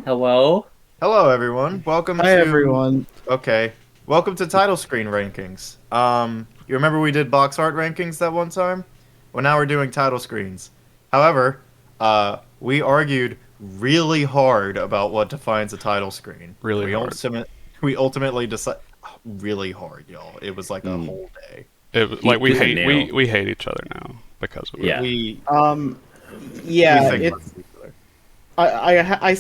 Hello? Hello, everyone. Welcome Hi to everyone. okay. Welcome to title screen rankings. You remember we did box art rankings that one time? Well, now we're doing title screens. However, we argued really hard about what defines a title screen. Really We hard. ultimate we ultimately decided really hard, y'all. It was like a Mm, whole day. Like we tooth and hate nail. we hate each other now because of it. Yeah. We Um, we yeah, think about it's each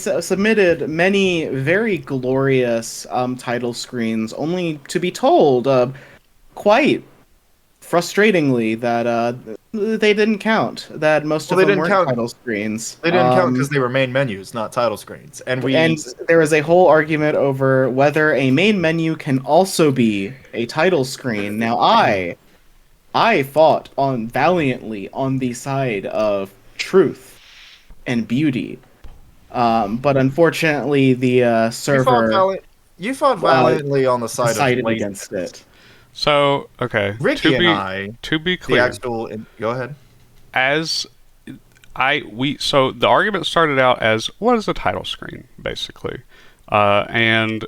other. submitted many very glorious title screens, only to be told quite frustratingly that they didn't count. That most Well, of they them didn't weren't count. title screens. They didn't count because they were main menus, not title screens. And And we there was a whole argument over whether a main menu can also be a title screen. Now I fought on valiantly on the side of truth and beauty. But unfortunately, the you fought server valiant. You fought uh, valiantly on the side of decided against laziness. it. So okay, Ricky and I, to be the clear, actual. Go ahead. as so the argument started out as what is a title screen basically, and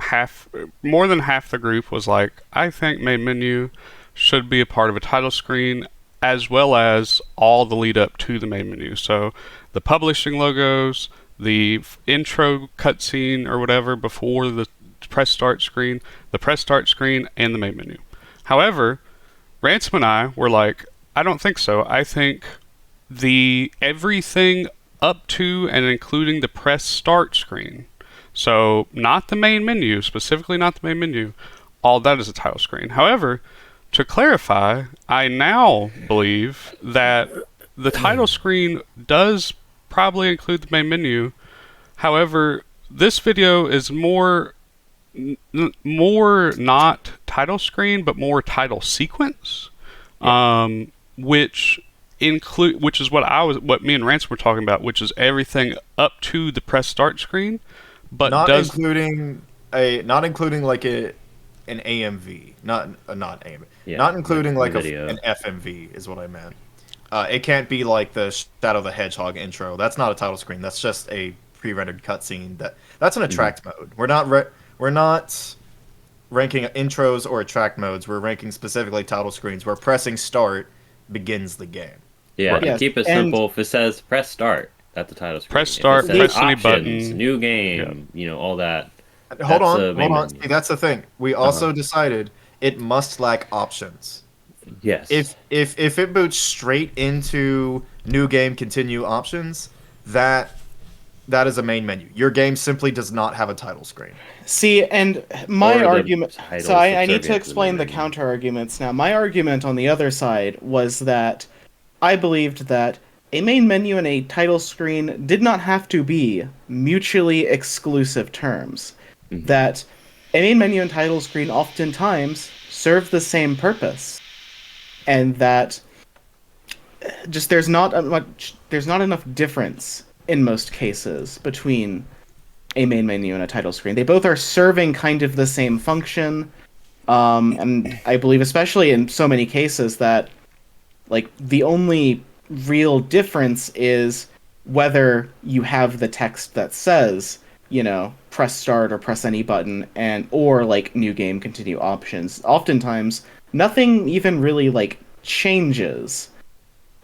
half more than half the group was like I think main menu should be a part of a title screen as well as all the lead up to the main menu. So the publishing logos, the intro cutscene or whatever before the press start screen, the press start screen, and the main menu. However, Ransom and I were like, I don't think so. I think the everything up to and including the press start screen. So not the main menu, specifically not the main menu. All that is a title screen. However, to clarify, I now believe that the title screen does probably include the main menu. However, this video is more not title screen, but more title sequence, which which is what me and Rance were talking about, which is everything up to the press start screen, but Not does including not including like an AMV, not AMV, Yeah. not including The like video. an FMV is what I meant. It can't be like the Shadow the Hedgehog intro. That's not a title screen. That's just a pre-rendered cutscene. That's an Mhm. attract mode. We're not ranking intros or attract modes. We're ranking specifically title screens where pressing start begins the game. Yeah, to right. Yes, keep it and simple, if it says press start, that's the title press screen. If it start, says the press any options, button. new Yeah. game, all that, Hold that's on, the hold main on. menu. See, that's the thing. We Uh-huh. also decided it must lack options. Yes. If it boots straight into new game continue options, that is a main menu. Your game simply does not have a title screen. see, and my Or the argument. So title I need to subservient to the main explain the menu. counter arguments now. My argument on the other side was that I believed that a main menu and a title screen did not have to be mutually exclusive terms. Mhm. That a main menu and title screen oftentimes serve the same purpose, and that just there's not enough difference in most cases between a main menu and a title screen. They both are serving kind of the same function, and I believe especially in so many cases that like the only real difference is whether you have the text that says, press start or press any button and or like new game continue options. Oftentimes nothing even really like changes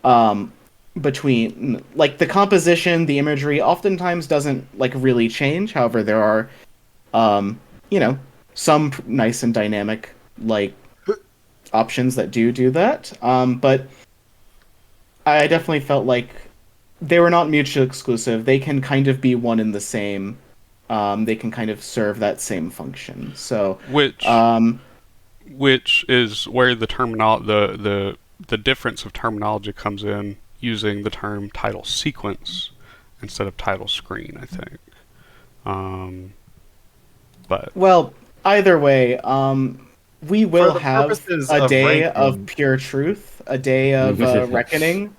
um between like the composition, the imagery oftentimes doesn't like really change. However, there are um you know some nice and dynamic like options that do that. But I definitely felt like they were not mutually exclusive. They can kind of be one and the same. They can kind of serve that same function. So, which um, which is where the difference of terminology comes in using the term title sequence instead of title screen, I think. Um, but well, either way, we For will the have purposes a of day of ranking, pure truth, a day of reckoning.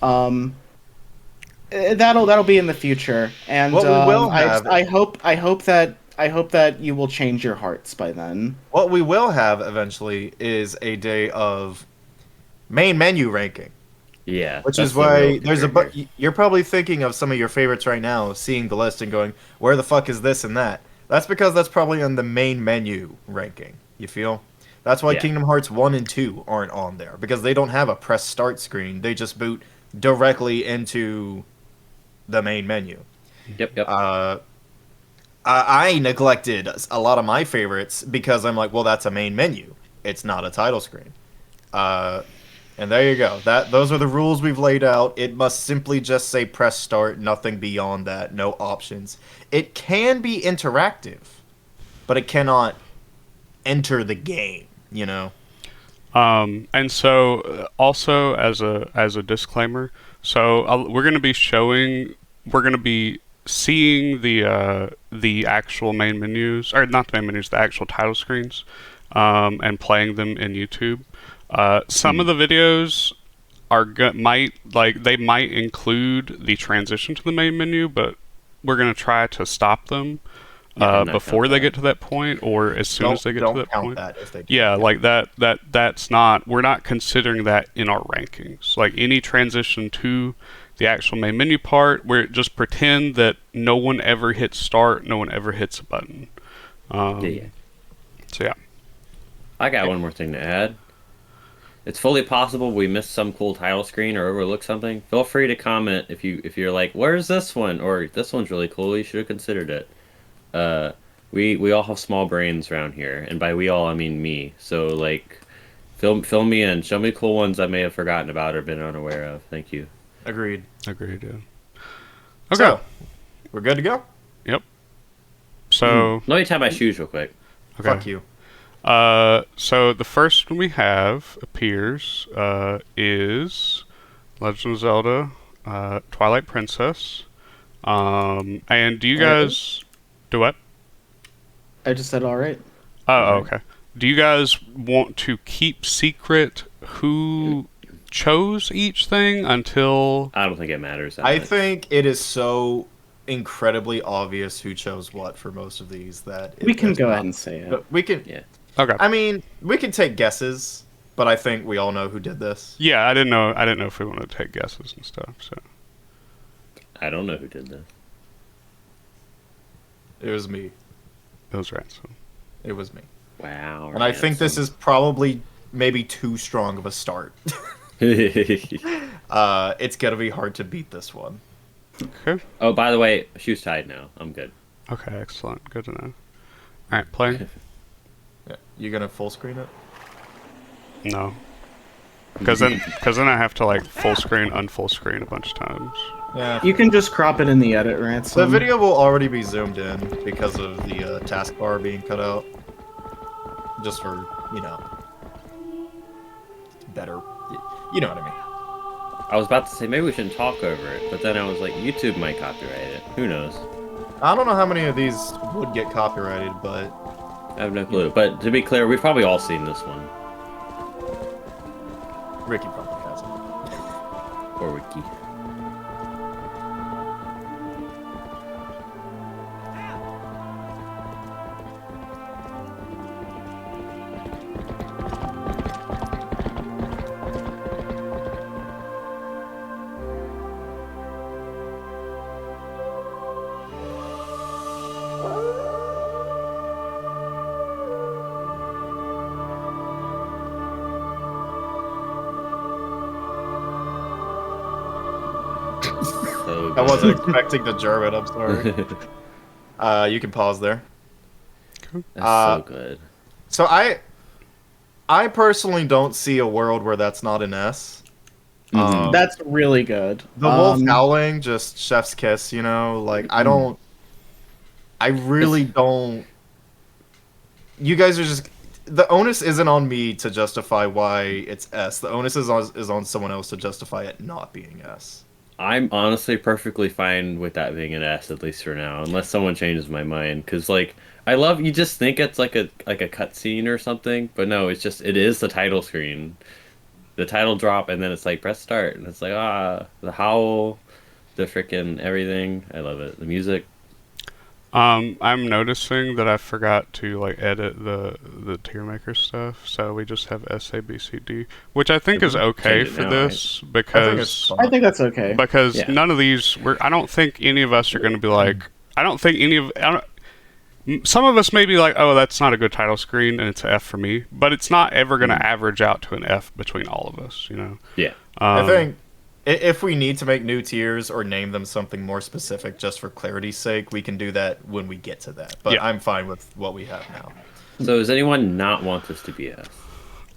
Um, that'll be in the future, and what we will have I hope that you will change your hearts by then. what we will have eventually is a day of main menu ranking. Yeah, Which that's is the real why there's a kicker here. you're probably thinking of some of your favorites right now, seeing the list and going, "Where the fuck is this and that?" That's because that's probably on the main menu ranking. You feel? That's why Yeah. Kingdom Hearts 1 and 2 aren't on there because they don't have a press start screen. They just boot directly into the main menu. Yep, yep. I neglected a lot of my favorites because I'm like, well, that's a main menu. It's not a title screen. And there you go. Those are the rules we've laid out. It must simply just say press start, nothing beyond that, no options. It can be interactive, but it cannot enter the game, you know? And so, also as a disclaimer, so we're going to be seeing the actual main menus, or not the main menus, the actual title screens, and playing them in YouTube. Some of the videos they might include the transition to the main menu, but we're going to try to stop them Yeah, I'm not before count they that. get to that point, or as soon as they get to Don't that count point. that if they do. Yeah, like that's not, we're not considering that in our rankings. Like any transition to the actual main menu part, where just pretend that no one ever hits start, no one ever hits a button. Yeah. So yeah. I got one more thing to add. It's fully possible we missed some cool title screen or overlooked something. Feel free to comment if you're like, "Where's this one?" or "This one's really cool. You should have considered it." Uh, we all have small brains around here, and by we all I mean me. So like, fill me in. Show me cool ones I may have forgotten about or been unaware of. Thank you. Agreed. Agreed, yeah. Okay. So, we're good to go? Yep. So, Let me tie my shoes real quick. okay. Fuck you. So the first one we have appears is Legend of Zelda, Twilight Princess. And do you guys do what? I just said all right. Oh, okay. Do you guys want to keep secret who chose each thing until? I don't think it matters that I much. think it is so incredibly obvious who chose what for most of these that We can there's go not- ahead and say it. But we can. Yeah. Okay. I mean, we can take guesses, but I think we all know who did this. Yeah, I didn't know. I didn't know if we wanted to take guesses and stuff. So. I don't know who did this. It was me. It was Ransom. It was me. Wow. And I think this is probably maybe too strong of a start. It's gonna be hard to beat this one. Okay. Oh, by the way, shoes tied now. I'm good. Okay. Excellent. Good to know. All right. Play. Yeah. You gonna full screen it? No. Because then I have to like full screen, unfull screen a bunch of times. Yeah. You can just crop it in the edit, The Ransom. video will already be zoomed in because of the taskbar being cut out. Just for, better. You know what I mean. I was about to say maybe we shouldn't talk over it, but then I was like, YouTube might copyright it. Who knows? I don't know how many of these would get copyrighted, but I have no clue. But to be clear, we've probably all seen this one. Ricky probably hasn't. Or Wiki. So I wasn't expecting the German, I'm sorry. You can pause there. That's so good. So I personally don't see a world where that's not an S. That's really good. The wolf howling, just chef's kiss, like I really don't. You guys are just, the onus isn't on me to justify why it's S. The onus is on someone else to justify it not being S. I'm honestly perfectly fine with that being an S, at least for now, unless someone changes my mind. Because like, you just think it's like a cutscene or something, but no, it is the title screen, the title drop, and then it's like press start, and it's like the howl, the freaking everything. I love it. The music. I'm noticing that I forgot to like edit the tier maker stuff, so we just have S A B C D, which I think is okay Change it for now, this I think it's because fine. I think that's okay. Yeah. none of these I don't think any of us are going to be like I don't think any of I don't, some of us may be like, oh, that's not a good title screen and it's an F for me, but it's not ever going to average out to an F between all of us, you know. Yeah. I think if we need to make new tiers or name them something more specific just for clarity's sake, we can do that when we get to that. But Yeah. I'm fine with what we have now. So does anyone not want this to be S?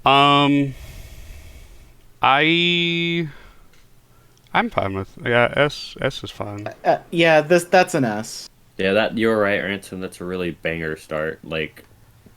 I'm fine with S is fine. Yeah, that's an S. Yeah, that you're right, Ransom. That's a really banger start. Like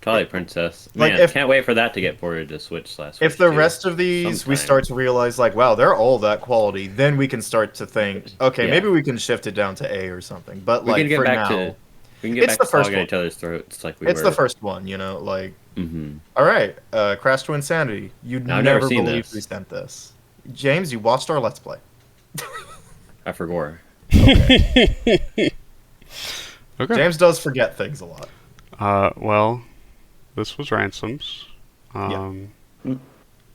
Twilight Princess. Like, Man, if- can't wait for that to get ported to Switch / If the rest of these we sometime. start to realize like, wow, they're all that quality, then we can start to think, okay, Yeah. maybe we can shift it down to A or something. But we like can get for back now, to we can get it's back the to first slogging one. each other's throats like we it's were. the first one, you know, like Mm-hmm. all right, Crash to Insanity. You'd Now, I've never never seen believe this. we sent this. James, you watched our Let's Play. I forgot. Okay. James does forget things a lot. Well, this was Ransom's. So,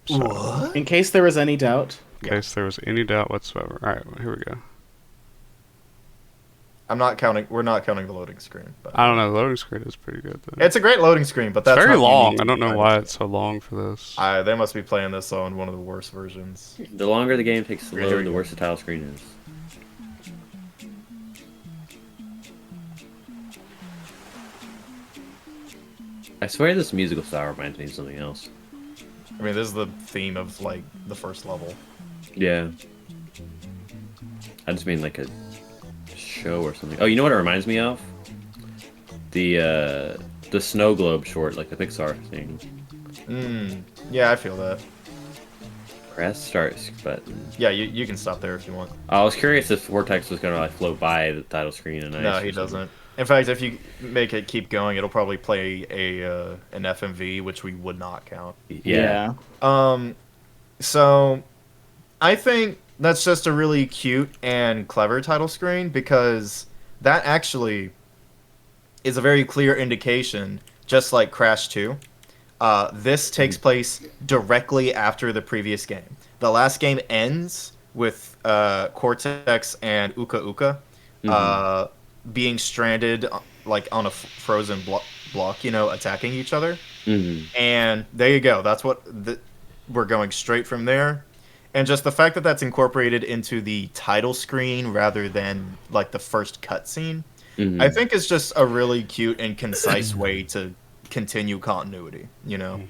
What? In case there was any doubt. in case there was any doubt whatsoever. All right, here we go. I'm not counting. We're not counting the loading screen. But I don't know. The loading screen is pretty good. Though. it's a great loading screen, but that's very not long. unique to I don't know the why title. it's so long for this. They must be playing this on one of the worst versions. The longer the game takes to Here we load, go. the worse the title screen is. I swear this musical style reminds me of something else. I mean, this is the theme of like the first level. Yeah. I just mean like a show or something. Oh, you know what it reminds me of? The Snow Globe short, like the Pixar thing. Yeah, I feel that. Press start button. Yeah, you can stop there if you want. I was curious if Vortex was gonna like float by the title screen and No, he doesn't. In fact, if you make it keep going, it'll probably play an FMV, which we would not count. Yeah. So I think that's just a really cute and clever title screen because that actually is a very clear indication, just like Crash 2. This takes place directly after the previous game. The last game ends with Cortex and Uka Uka being stranded like on a frozen block, you know, attacking each other. And there you go. That's what we're going straight from there. And just the fact that that's incorporated into the title screen rather than like the first cutscene, I think is just a really cute and concise way to continue continuity, you know?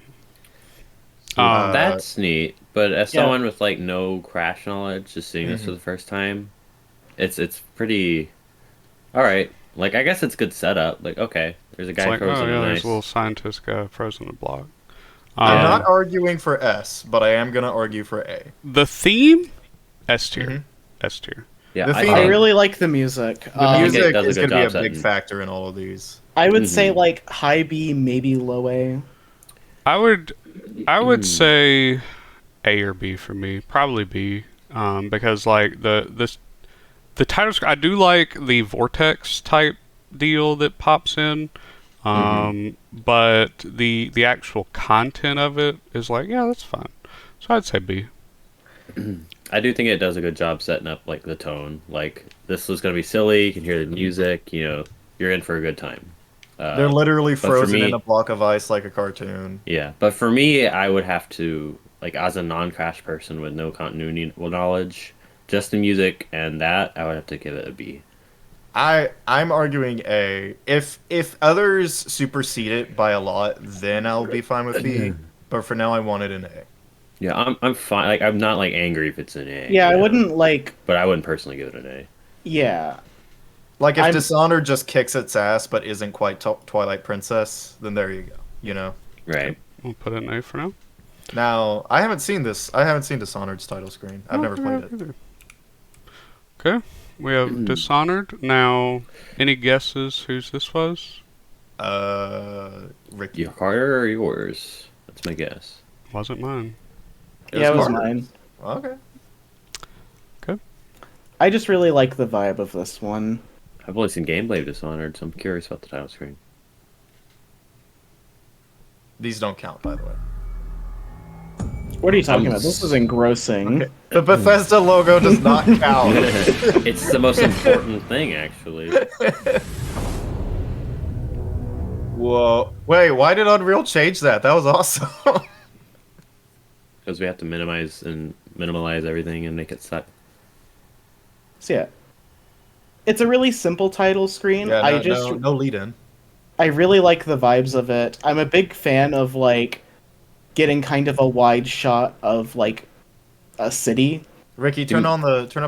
That's neat, but as Yeah. someone with like no Crash knowledge, just seeing this for the first time, it's pretty. All right, like I guess it's good setup. Like okay, there's a It's guy like, frozen. oh yeah, nice. there's a little scientist guy frozen in a block. I'm not arguing for S, but I am going to argue for A. The theme, S tier, S tier. Yeah, the I theme- I think- really like the music. The think it music does a is good going to be job a big setting. factor in all of these. I would say like high B, maybe low A. I would say A or B for me, probably B, because like the title screen, I do like the vortex type deal that pops in, but the actual content of it is like, yeah, that's fine. So I'd say B. I do think it does a good job setting up like the tone. Like this is gonna be silly. You can hear the music. You know, you're in for a good time. They're literally for frozen me- in a block of ice like a cartoon. Yeah, but for me, I would have to like as a non-Crash person with no continuity knowledge, just the music and that, I would have to give it a B. I'm arguing A. If others supersede it by a lot, then I'll be fine with B. But for now, I want it in A. Yeah, I'm fine. Like I'm not like angry if it's an A. Yeah, I you know? wouldn't like. But I wouldn't personally give it an A. Yeah, Like if I'm- Dishonored just kicks its ass but isn't quite Twilight Princess, then there you go. You know. Right. We'll put it in A for now. Now I haven't seen this. I haven't seen Dishonored's title screen. I've never played it. Okay, we have Dishonored. Now, any guesses whose this was? Ricky. Your Carter or yours? That's my guess. Wasn't mine. yeah, it was Carter. mine. Okay. I just really like the vibe of this one. How I've only seen gameplay of Dishonored, so I'm curious about the title screen. These don't count, by the way. What are you talking about? This is engrossing. Okay. The Bethesda logo does not count. It's the most important thing, actually. Whoa. Wait, why did Unreal change that? That was awesome. Because we have to minimize everything and make it suck. So yeah, it's a really simple title screen. Yeah, I just no lead in. I really like the vibes of it. I'm a big fan of like getting kind of a wide shot of like a city. Ricky, turn up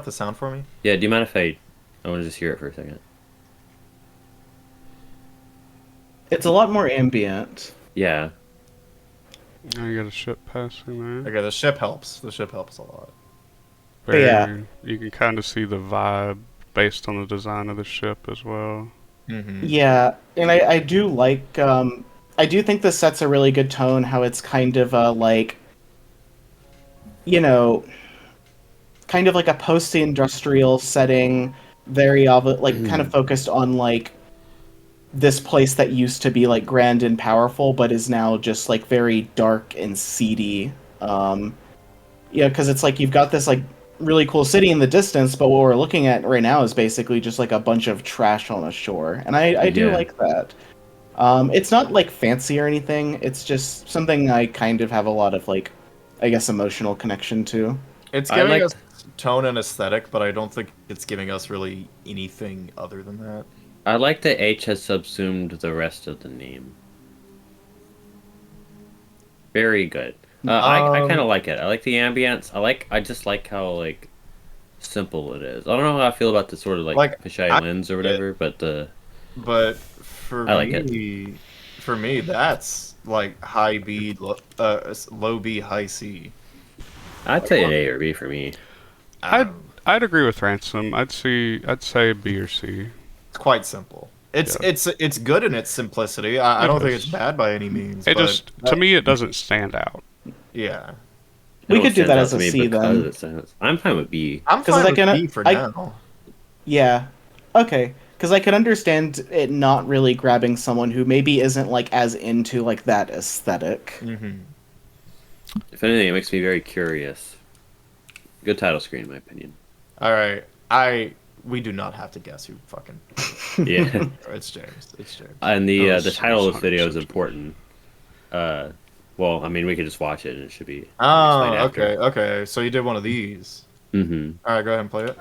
the sound for me. Yeah, do you mind if I want to just hear it for a second? It's a lot more ambient. Yeah. Oh, you got a ship passing there. Okay, the ship helps. The ship helps a lot. Yeah. You can kind of see the vibe based on the design of the ship as well. Mm-hmm. Yeah, and I do like I do think this sets a really good tone. How it's kind of like, you know, kind of like a post-industrial setting, very like kind of focused on like this place that used to be like grand and powerful, but is now just like very dark and seedy. Yeah, because it's like you've got this like really cool city in the distance, but what we're looking at right now is basically just like a bunch of trash on a shore, and I do Yeah. like that. It's not like fancy or anything. It's just something I kind of have a lot of like, I guess, emotional connection to. It's I giving liked- us tone and aesthetic, but I don't think it's giving us really anything other than that. I like that H has subsumed the rest of the name. Very good. I kind of like it. I like the ambience. I just like how like simple it is. I don't know how I feel about the sort of like fisheye lens or whatever, but But for I like me, for me, that's like high B, low B, high C. I'd say an A or B for me. I'd agree with Ransom. I'd say B or C. It's quite simple. It's good in its simplicity. I don't think it's bad by any means. It but just to me it doesn't stand out. yeah. We It could do stands that out as to a me C because then. it sounds- I'm fine with B. I'm 'Cause fine I with can- B for I- now. Yeah. Okay. Because I could understand it not really grabbing someone who maybe isn't like as into like that aesthetic. Mm-hmm. If anything, it makes me very curious. Good title screen, in my opinion. All right. We do not have to guess who fucking. Yeah. It's James. It's James. And That the was title of this video is 100% important. Well, I mean, we could just watch it and it should be. Oh, explained after. okay. So you did one of these. Mm-hmm. All right, go ahead and play it.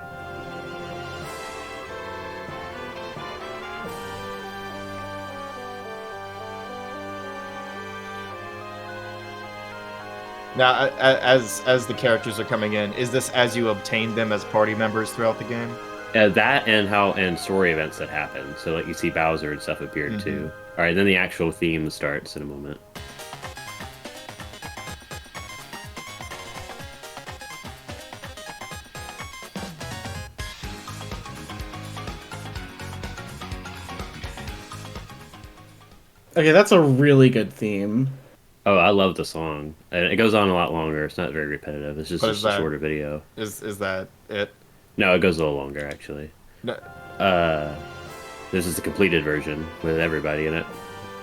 Now, as the characters are coming in, is this as you obtain them as party members throughout the game? That and story events that happen. So like you see Bowser and stuff appeared too. All right, then the actual theme starts in a moment. Okay, that's a really good theme. Oh, I love the song, and it goes on a lot longer. It's not very repetitive. It's just, What just is a that? shorter video. Is that it? No, it goes a little longer actually. No. This is the completed version with everybody in it,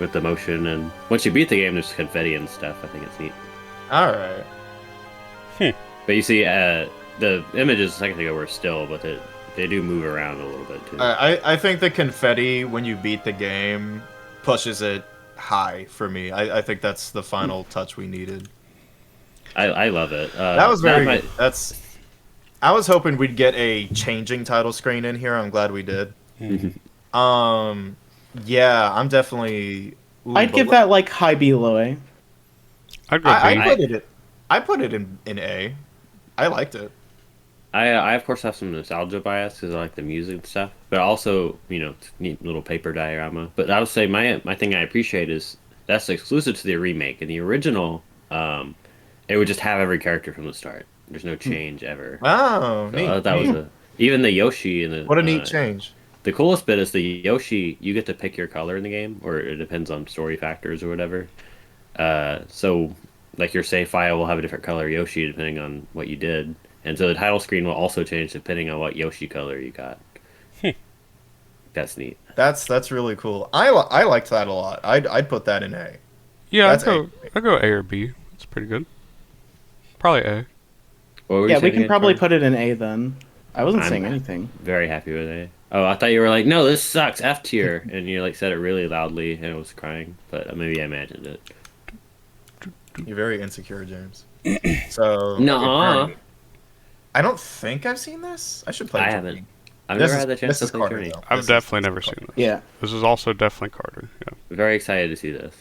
with the motion, and once you beat the game, there's confetti and stuff. I think it's neat. All right. But you see, the images a second ago were still, but they do move around a little bit too. I think the confetti when you beat the game pushes it high for me. I think that's the final touch we needed. I love it. That was very might- good. I was hoping we'd get a changing title screen in here. I'm glad we did. Yeah, I'm definitely. Ooh, I'd but give that like high B low A. I'd go I B. put it in A. I liked it. I of course have some nostalgia bias because I like the music and stuff, but also neat little paper diorama. But I would say my thing I appreciate is that's exclusive to the remake. In the original, it would just have every character from the start. There's no change ever. Oh, So neat. I thought that was even the Yoshi and the What a neat change. The coolest bit is the Yoshi. You get to pick your color in the game, or it depends on story factors or whatever. So like your save file will have a different color Yoshi depending on what you did. And so the title screen will also change depending on what Yoshi color you got. That's neat. That's really cool. I liked that a lot. I'd put that in A. Yeah, That's I go A or B. It's pretty good. Probably A. What were you Yeah, we saying can again, probably Carter? put it in A then. I wasn't I'm saying anything. very happy with it. Oh, I thought you were like, no, this sucks, F tier, and you like said it really loudly, and I was crying, but maybe I imagined it. You're very insecure, James. So okay, Nuh-uh. Journey. I don't think I've seen this. I should play. I Journey. haven't. I've This never is- had the chance this to is play Carter, Journey. though. I've This is- definitely this is never Carter. seen this. Yeah. This is also definitely Carter. Yeah. Very excited to see this.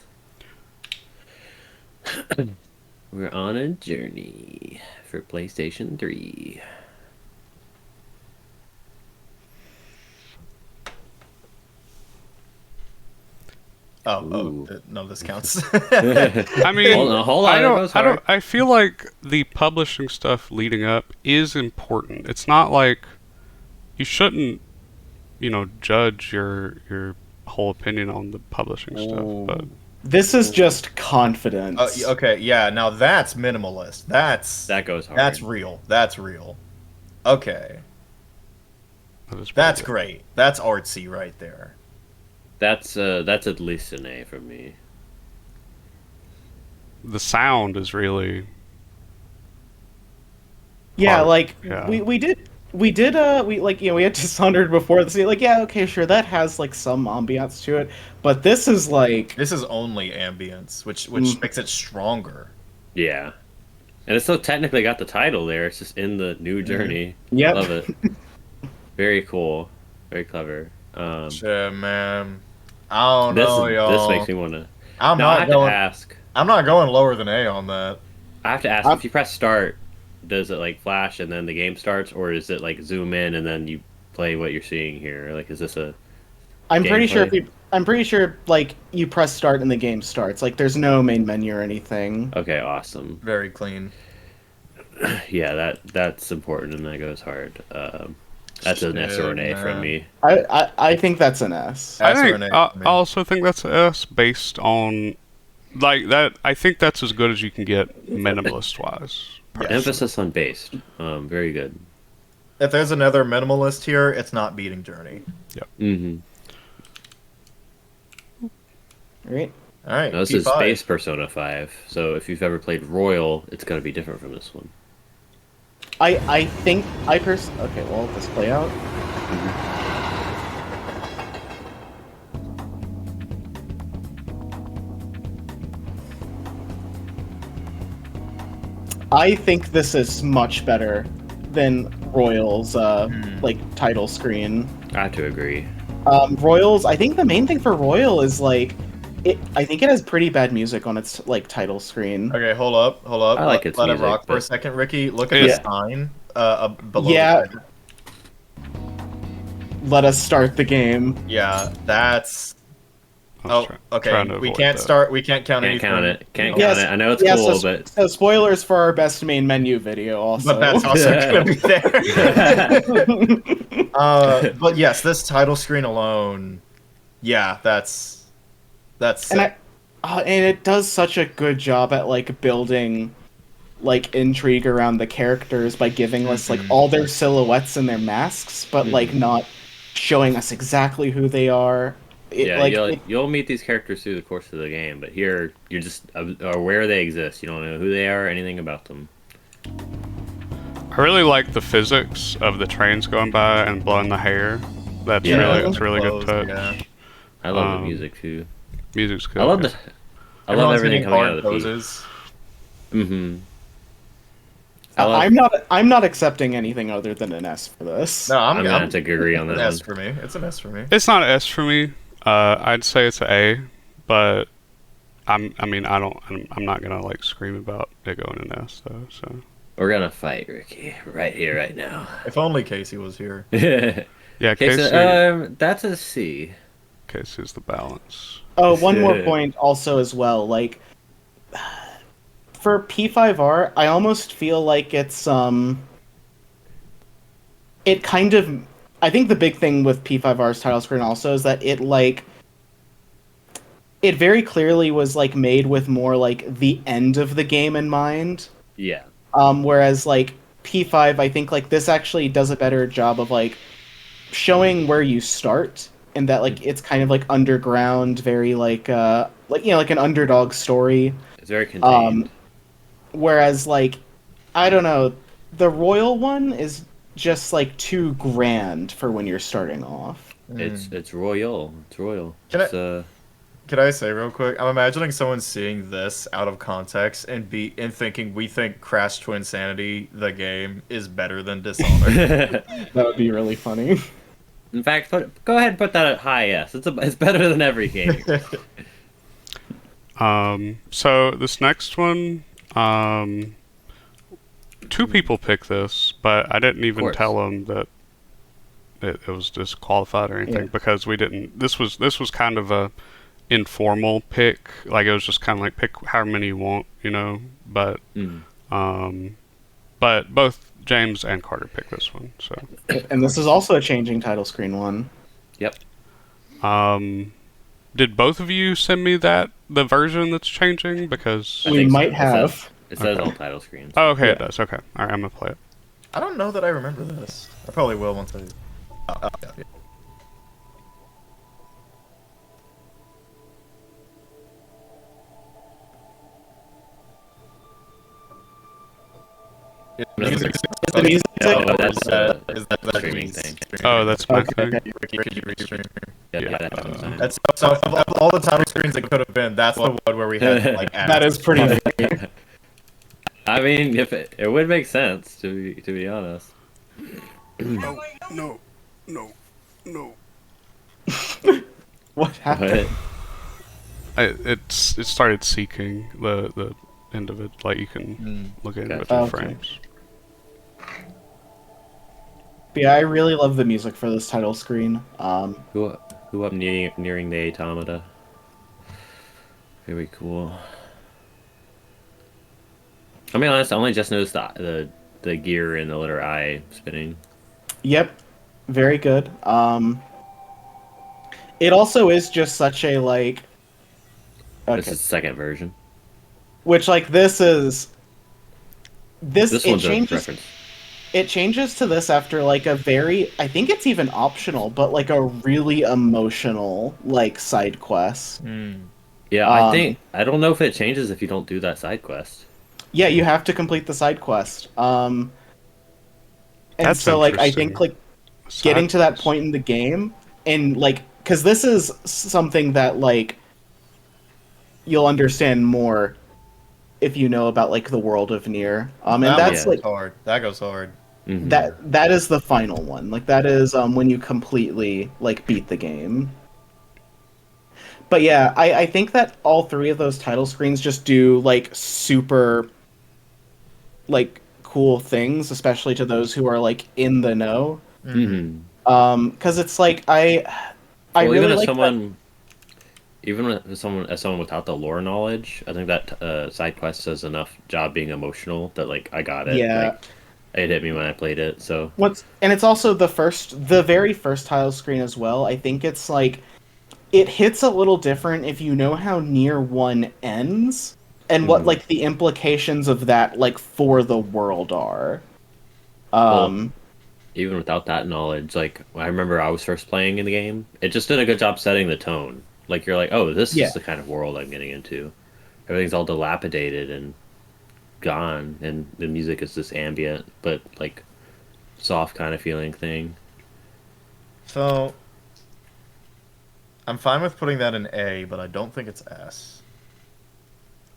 We're on a journey for PlayStation 3. Ooh. No, this counts. I mean, Hold on, I it don't, goes I don't. hard. I feel like the publishing stuff leading up is important. It's not like you shouldn't, judge your whole opinion on the publishing stuff. But This is just confidence. Okay, yeah. Now that's minimalist. That goes hard. That's real. That's real. Okay, that is pretty that's good. great. That's artsy right there. That's at least an A from me. The sound is really Yeah, Hard. like Yeah. we had Dishonored before this. Like, yeah, okay, sure, that has like some ambiance to it, but this is like This is only ambience, which makes it stronger. Yeah. And it still technically got the title there. It's just in the new journey. Yep. Love it. Very cool. Very clever. Shit, man. I don't This know, y'all. this makes me want to. I'm No, I not have going. to ask. I'm not going lower than A on that. I have to ask. If you press start, does it like flash and then the game starts, or is it like zoom in and then you play what you're seeing here? Like, is this a? I'm pretty sure gameplay? I'm pretty sure like you press start and the game starts. Like there's no main menu or anything. Okay, awesome. Very clean. Yeah, that's important, and that goes hard. That's an S or an A Shit, from man. me. I think that's an S. I S or think an A I for me. also think that's an S based on like that. I think that's as good as you can get minimalist wise. Yes. Emphasis on based. Very good. If there's another minimalist here, it's not beating Journey. Mm-hmm. Right? All right. Now, this is P5. Space Persona 5, so if you've ever played Royal, it's going to be different from this one. I think okay, well, let's play out. I think this is much better than Royals like title screen. I have to agree. Royals, I think the main thing for Royal is like I think it has pretty bad music on its like title screen. Okay, hold up. I like its Let it music, rock for a but- second, Ricky. Look at Yeah. the sign below. Yeah. the title. Let us start the game. Yeah, that's. I was Oh, trying okay. to We avoid can't that. start. We can't count Can't anything. count it. Can't Yes. count it. I know it's Yeah, cool, so, but so spoilers for our best main menu video also. But that's also gonna be there. But yes, this title screen alone. Yeah, that's. and and it does such a good job at like building like intrigue around the characters by giving us like all their silhouettes and their masks, but like not showing us exactly who they are. yeah, you'll meet these characters through the course of the game, but here you're just aware they exist. You don't know who they are, or anything about them. I really like the physics of the trains going by and blowing the hair. That's Yeah. it's a really good Clothes, touch. yeah. I love the Um, music too. Music's good. I love yeah. I love Everyone's everything hitting coming hard out of the poses. Mm-hmm. I love, I'm not accepting anything other than an S for this. No, I'm gonna have to agree on an that S one. for me. It's an S for me. It's not an S for me. I'd say it's an A, but I'm not gonna like scream about it going an S though. So We're gonna fight, Ricky, right here, right now. If only Casey was here. Okay, yeah, Casey, so, that's a C. Casey's the balance. Oh, one more point also as well. Like for P5R, I almost feel like it's it kind of I think the big thing with P5R's title screen also is that it very clearly was like made with more like the end of the game in mind. Yeah. Whereas like P5, I think like this actually does a better job of like showing where you start in that like it's kind of like underground, very like like an underdog story. It's very contained. Whereas like I don't know, the royal one is just like too grand for when you're starting off. It's royal. It's royal. Can I- It's, Can I say real quick? I'm imagining someone seeing this out of context and thinking we think Crash Twinsanity, the game, is better than Dishonored. That would be really funny. In fact, go ahead and put that at high S. It's better than every game. So this next one, two people picked this, but I didn't even course. tell them that it was disqualified or anything because we didn't. This was kind of a informal pick. Like it was just kind of like pick however many you want, you know. But but both James and Carter picked this one. So And this is also a changing title screen one. Yep. did both of you send me the version that's changing? Because I We think so. might have. It says all title screens. oh, okay, Yeah. it does. Okay, all right, I'm gonna play it. I don't know that I remember this. I probably will once I. Yeah. Is the music? Oh, that's Is that streaming thing. Oh, that's my Okay. thing. Yeah, Yeah. that's fine. That's so of all the title screens it could have been. That's the one where we had like. That is pretty. I mean, if it would make sense to be honest. No, no. What happened? But It started seeking the end of it. Like you can look at Gotcha. individual Okay. frames. But yeah, I really love the music for this title screen. who up nearing the automata? Very cool. I mean, honest, I only just noticed the gear in the letter I spinning. Yep, very good. It also is just such a like. This Okay, is the second version. which like this This it one's a changes. reference. It changes to this after like a very, I think it's even optional, but like a really emotional like side quest. Yeah, I don't know if it changes if you don't do that side quest. Yeah, you have to complete the side quest. And That's so like I interesting. think like getting to that point in the game and like because this is something that like you'll understand more if you know about like the world of Nier. And that's yeah. like hard. That goes hard. Mhm. that is the final one. Like that is when you completely like beat the game. But yeah, I think that all three of those title screens just do like super like cool things, especially to those who are like in the know. Mhm. Because it's like I Well, really even as like someone, as someone without the lore knowledge, I think that side quest does enough job being emotional that like I got it. Yeah. Like, it hit me when I played it. So and it's also the very first title screen as well. I think it's like it hits a little different if you know how Nier 1 ends and what like the implications of that like for the world are. Well, even without that knowledge, like I remember I was first playing in the game, it just did a good job setting the tone. Like you're like, oh, this Yeah. is the kind of world I'm getting into. Everything's all dilapidated and gone, and the music is this ambient but like soft kind of feeling thing. So I'm fine with putting that in A, but I don't think it's S.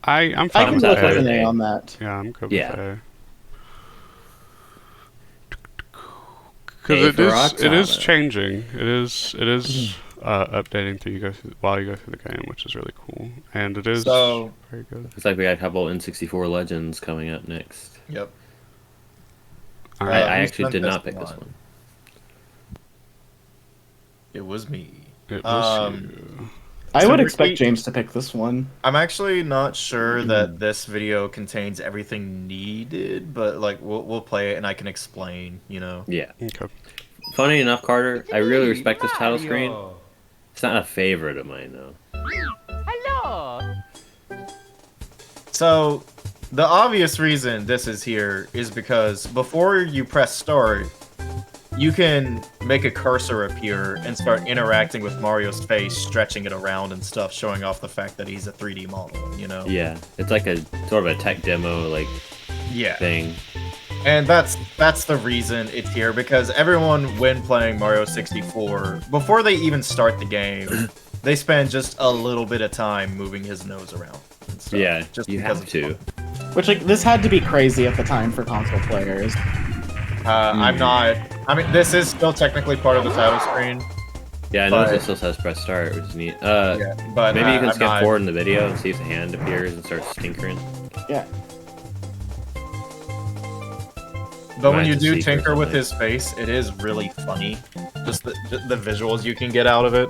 I'm I fine can with that work with better an A than- on that. Yeah, I'm good Yeah. with A. A Because for it is Oksana. changing. It is updating while you go through the game, which is really cool, and it is So- very good. It's like we got a couple N64 Legends coming up next. Yep. All I right, who actually spent did this not pick this one? one. It was me. it was um, you. I So would Ricky- expect James to pick this one. I'm actually not sure that this video contains everything needed, but like we'll play it and I can explain. You know. Yeah. Okay. Funny enough, Carter, I really respect this title screen. It's not a favorite of mine though. So, the obvious reason this is here is because before you press start, you can make a cursor appear and start interacting with Mario's face, stretching it around and stuff, showing off the fact that he's a 3D model, you know? Yeah, it's like a sort of a tech demo like Yeah. thing. And that's the reason it's here, because everyone, when playing Mario 64, before they even start the game, they spend just a little bit of time moving his nose around and stuff. Yeah, just you because have to. Which, like, this had to be crazy at the time for console players. I'm not. I mean, this is still technically part of the title screen. Yeah, I know But- it still says press start, which is neat. Yeah, but Maybe you can I'm skip not- forward in the video and see if the hand appears and starts tinkering. Yeah. But when Might you have to do see tinker first, with like- his face, it is really funny. Just the visuals you can get out of it.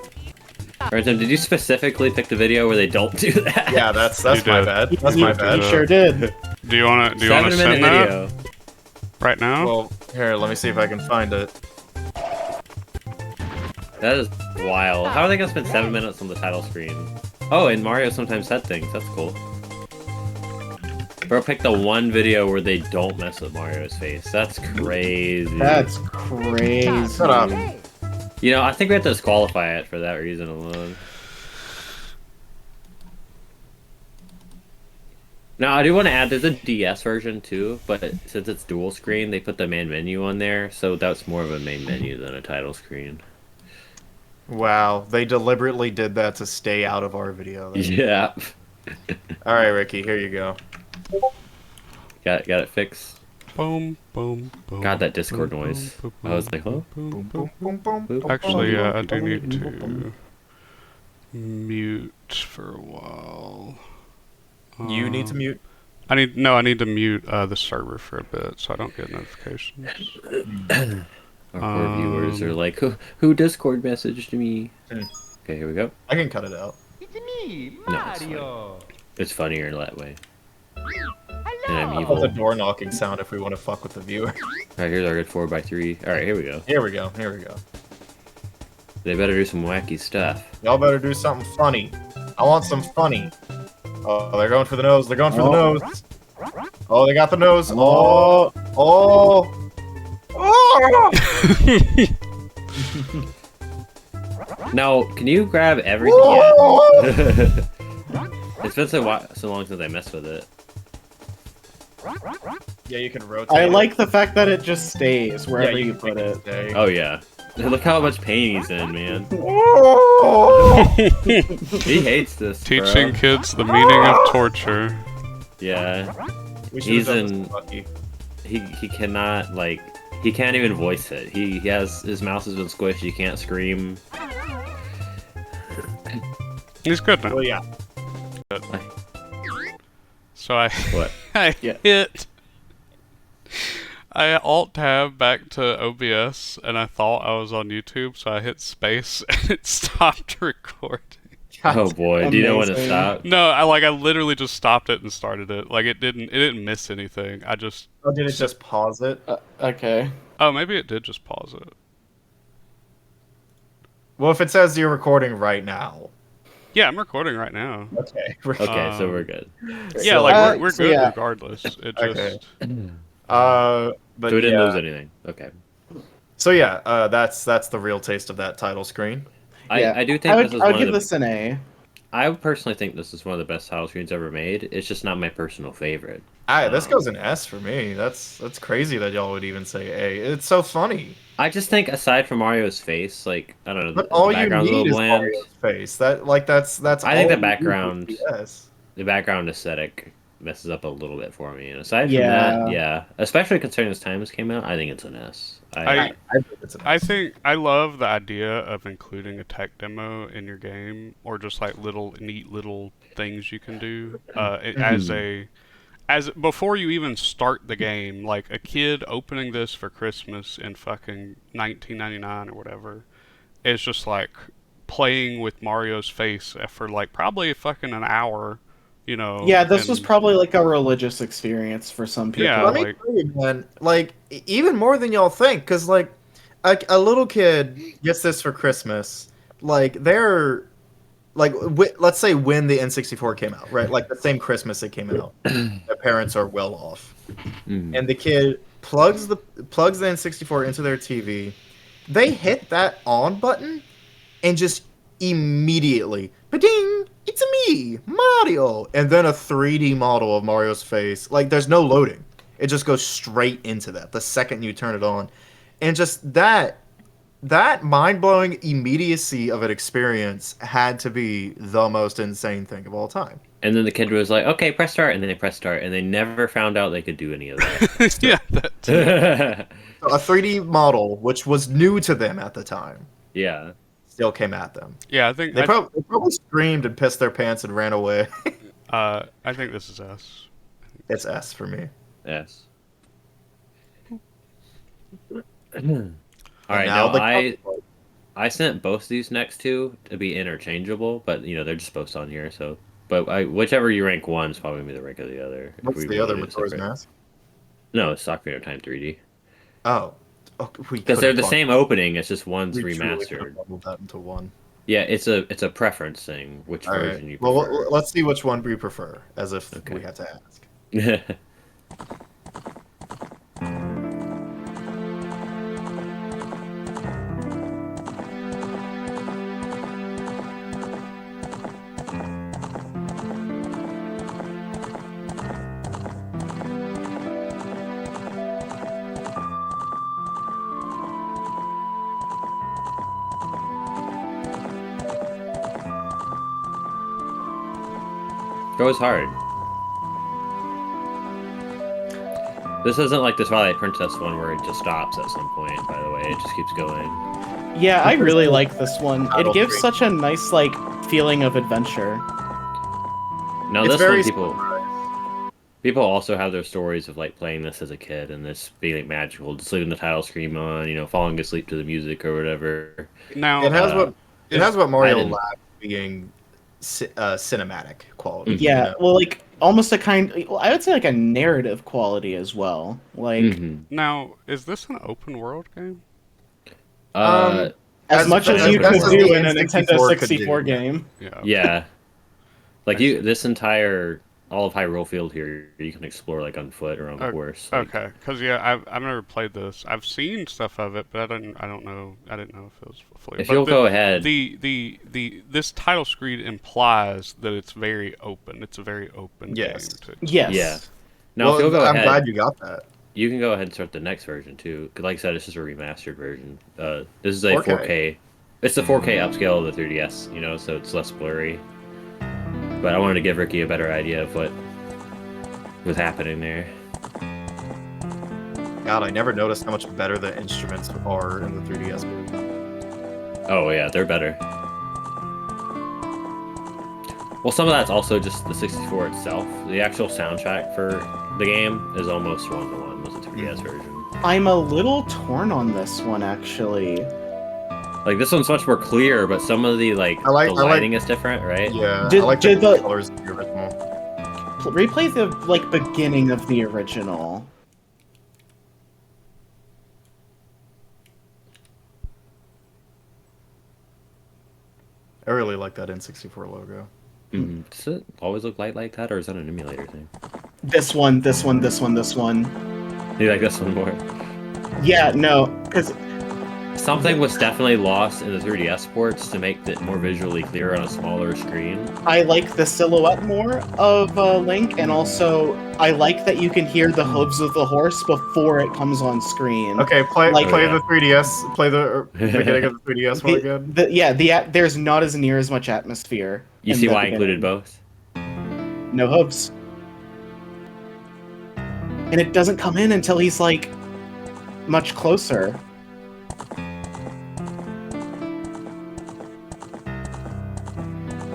Alright, Tim, did you specifically pick the video where they don't do that? Yeah, that's You my did. bad. That's You- my You bad. sure did. Do you want to 7-minute send that video. right now? Well, here, let me see if I can find it. That is wild. How are they gonna spend 7 minutes on the title screen? Oh, and Mario sometimes said things. That's cool. Bro, pick the one video where they don't mess with Mario's face. That's crazy. That's crazy. Shut up. You know, I think we have to disqualify it for that reason alone. Now, I do want to add, there's a DS version too, but since it's dual screen, they put the main menu on there, so that's more of a main menu than a title screen. Wow, they deliberately did that to stay out of our video. Yeah. All right, Ricky, here you go. Got it fixed. Boom, boom, boom. God, that Discord boom, noise. boom, I was like, huh? boom, Boom, boom. boom, boom, boom. Boop. Actually, yeah, I do need to mute for a while. You need to mute. I need to mute the server for a bit so I don't get notifications. Our poor viewers are like, who Discord messaged me? Hmm. Okay, here we go. I can cut it out. It's me, No, it's Mario. It's funnier that way. And I'm Put the evil. door knocking sound if we want to fuck with the viewer. Alright, here's our good 4x3. Alright, here we go. Here we go. Here we go. They better do some wacky stuff. Y'all better do something funny. I want some funny. Oh, they're going for the nose. They're going for the Oh. nose. Oh, they got the nose. Oh. Oh. Oh. Now, can you grab everything? Oh. Yeah. It's been so long since I messed with it. Yeah, you can rotate. I it. like the fact that it just stays wherever Yeah, you can put make it. stay. Oh yeah. Look how much pain he's in, man. Oh. He hates this, bro. Teaching kids the meaning of torture. Yeah. We should've He's done this in- with Lucky. He cannot, like, he can't even voice it. He has, his mouse has been squished, he can't scream. He's good now. Well, yeah. So I What? I Yeah. hit. I alt tab back to OBS and I thought I was on YouTube, so I hit space and it stopped recording. Oh boy, do you know when to Amazing. stop? No, I literally just stopped it and started it. Like it didn't miss anything. I just Oh, did it just pause it? Okay. maybe it did just pause it. Well, if it says you're recording right now. Yeah, I'm recording right now. Okay. Okay, so Um, we're good. Yeah, So- like we're so good yeah. regardless. It just Okay. But So we didn't yeah. lose anything. Okay. So yeah, that's the real taste of that title screen. Yeah. I do think I this would, is I would one give of the... this an A. I personally think this is one of the best title screens ever made. It's just not my personal favorite. This goes an S for me. That's crazy that y'all would even say A. It's so funny. I just think aside from Mario's face, like, I don't know, But the all you background's a need little is bland. Mario's face. That's. I think all the you need background- is yes. The background aesthetic messes up a little bit for me. And aside from Yeah. that, yeah. Especially considering this time this came out, I think it's an S. I think it's an I S. think I love the idea of including a tech demo in your game, or just like neat little things you can do as before you even start the game. Like a kid opening this for Christmas in fucking 1999 or whatever, is just like playing with Mario's face for like probably fucking an hour. You know. Yeah, this was and- probably like a religious experience for some people. Yeah, Let me like- tell you, man. Like even more than y'all think, because like a little kid gets this for Christmas. Like they're like let's say when the N64 came out, right? Like the same Christmas it came out. The parents are well off, Mhm. and the kid plugs the N64 into their TV. They hit that on button and just immediately, ba-ding, it's me, Mario, and then a 3D model of Mario's face. Like, there's no loading. It just goes straight into that the second you turn it on. And just that mind-blowing immediacy of an experience had to be the most insane thing of all time. And then the kid was like, "Okay, press start," and then they press start, and they never found out they could do any of that. Yeah, that, So a 3D model, which was new to them at the time, Yeah. still came at them. yeah. I think They probably screamed and pissed their pants and ran away. I think this is S. It's S for me. Yes. All right, now now the I sent both these next two to be interchangeable, but they're just both on here. So, but whichever you rank one is probably gonna be the rank of the other. if What's we the other wanted it Majora's separate. Mask? No, it's Ocarina of Time 3D. Oh, Because they're the same opening. It's just one's We truly could remastered. have bundled that into one. Yeah, it's a preference thing. Which All right. version you prefer? Well, let's see which one we prefer, as if Okay. we have to ask. Goes hard. This isn't like the Twilight Princess one where it just stops at some point, by the way. It just keeps going. Yeah, I really like this one. Title It gives screen. such a nice like feeling of adventure. Now It's this very one, people also have their stories of like playing this as a kid and this being like magical, just leaving the title screen on, falling asleep to the music or whatever. Now, It has what Mario didn't- lacks being cinematic quality. Yeah, you know? well, like almost a I would say like a narrative quality as well. Like Mhm. now, is this an open world game? Uh, as much as you best could as do the in a N64 Nintendo could 64 do. game. Yeah. yeah. Like this entire all of Hyrule Field here, you can explore like on foot or on Okay. horse. Like, Okay, because I've never played this. I've seen stuff of it, but I didn't know if it was fully. If but you'll go ahead, this title screen implies that it's very open. It's a very open Yes. game. Yes. Yeah. Now Well, if you'll go I'm ahead, glad you got that. you can go ahead and start the next version too. 'Cause like I said, it's just a remastered version. This is a 4K. 4K. It's the 4K upscale of the 3DS, so it's less blurry. But I wanted to give Ricky a better idea of what was happening there. God, I never noticed how much better the instruments are in the 3DS version. Oh yeah, they're better. Well, some of that's also just the 64 itself. The actual soundtrack for the game is almost one-to-one with the 3DS version. I'm a little torn on this one actually. Like this one's much more clear, but some of the I like- the lighting is different, right? Yeah, Did- I like did the the- colors of the original. Replay the like beginning of the original. I really like that N64 logo. Mhm. Does it always look light like that, or is that an emulator thing? This one, this one, this one, this one. Do you like this one more? Yeah, no, because Something was definitely lost in the 3DS ports to make it more visually clear on a smaller screen. I like the silhouette more of Link, and also I like that you can hear the hooves of the horse before it comes on screen. Okay, play Like- the 3DS. Play the beginning of the 3DS one again. There's not as near as much atmosphere. You in see the why I beginning. included both? No hooves. And it doesn't come in until he's like much closer.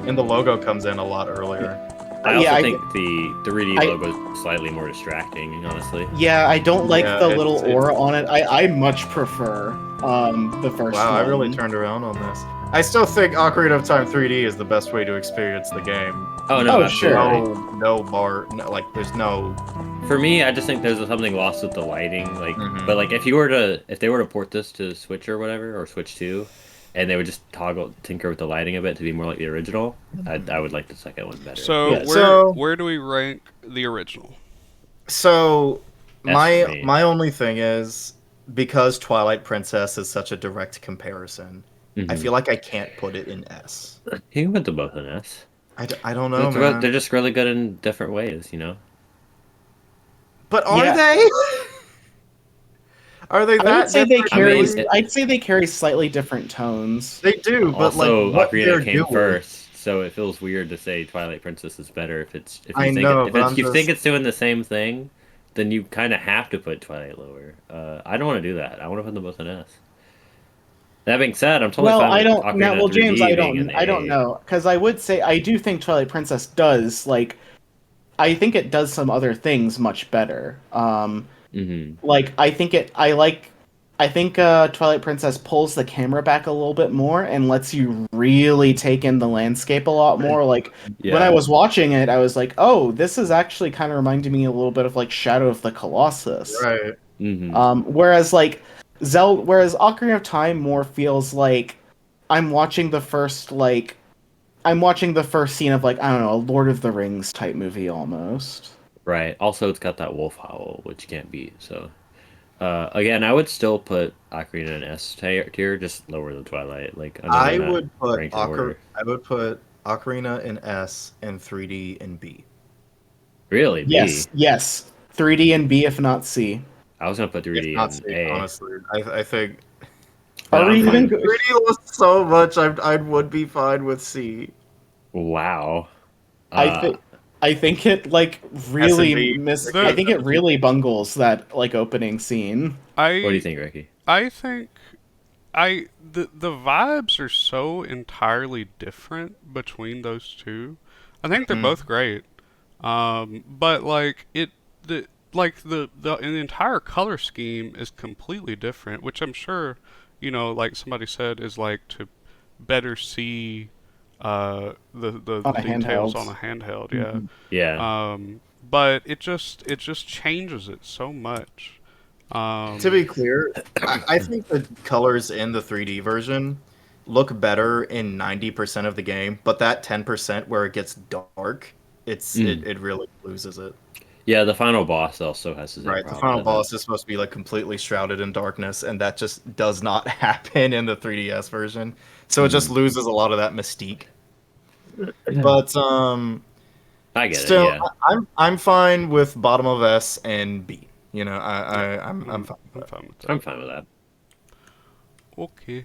And the logo comes in a lot earlier. I also Yeah, I- think the 3D I- logo is slightly more distracting, honestly. Yeah, I don't like Yeah, the it's- little it's- aura on it. I much prefer the first Wow, one. I really turned around on this. I still think Ocarina of Time 3D is the best way to experience the game. Oh no, Oh, absolutely. sure. There's no. For me, I just think there's something lost with the lighting. Like, Mhm. but like if they were to port this to Switch or whatever, or Switch 2, and they would just tinker with the lighting a bit to be more like the original, I would like the second one better. So Yeah, where so- where do we rank the original? So, S for My me. my only thing is because Twilight Princess is such a direct comparison. I Hmm. feel like I can't put it in S. You can put them both in S. I don't know, They're man. just really good in different ways, you know. But are Yeah, they? Are they I would that say they different? I carry. mean, Really? I'd say they carry slightly different tones. They do, but like also what Ocarina they're came doing. first, so it feels weird to say Twilight Princess is better if you I think know, if but I'm you think just it's doing the same thing, then you kind of have to put Twilight lower. I don't want to do that. I want to put them both in S. That being said, I'm totally Well, fine I with don't now. Ocarina of Well, James, 3D being in the I don't A. know because I would say I do think Twilight Princess does like. I think it does some other things much better. Hmm. Like I think Twilight Princess pulls the camera back a little bit more and lets you really take in the landscape a lot more. Like when I Yeah. was watching it, I was like, "Oh, this is actually kind of reminding me a little bit of like Shadow of the Colossus." right. Hmm. Whereas like whereas Ocarina of Time more feels like I'm watching the first like I'm watching the first scene of like I don't know, a Lord of the Rings type movie almost. Right. Also, it's got that wolf howl, which you can't beat. So, again, I would still put Ocarina in tier, just lower than Twilight. Like, I know they're not ranked in order. I would put Ocarina in S and 3D in B. Really, B. Yes. 3D and B if not C. I was gonna put If 3D not in C, A, honestly. I think but Are I'm we fine. even With, 3D lost so much I would be fine with C. wow. I Uh, think I think it like S and really B. I The think it really bungles that like opening scene. what do you I think, Ricky? I think the vibes are so entirely different between those two. I think they're Mm. both great. But like the entire color scheme is completely different, which I'm sure, like somebody said, is like to better see On the a details handheld. on a handheld, yeah. Mhm. Yeah. But it just changes it so much. To be Um, clear, I think the colors in the 3D version look better in 90% of the game, but that 10% where it gets dark, Mm. it really loses it. Yeah, the final boss also has the same Right, the problem, final doesn't it? boss is supposed to be like completely shrouded in darkness, and that just does not happen in the 3DS version. So it just Hmm. loses a lot of that mystique. But I get it. still, Yeah. I'm fine with bottom of S and B. yeah, I'm I'm fine with I'm that. fine with I'm that. fine with that. Okay.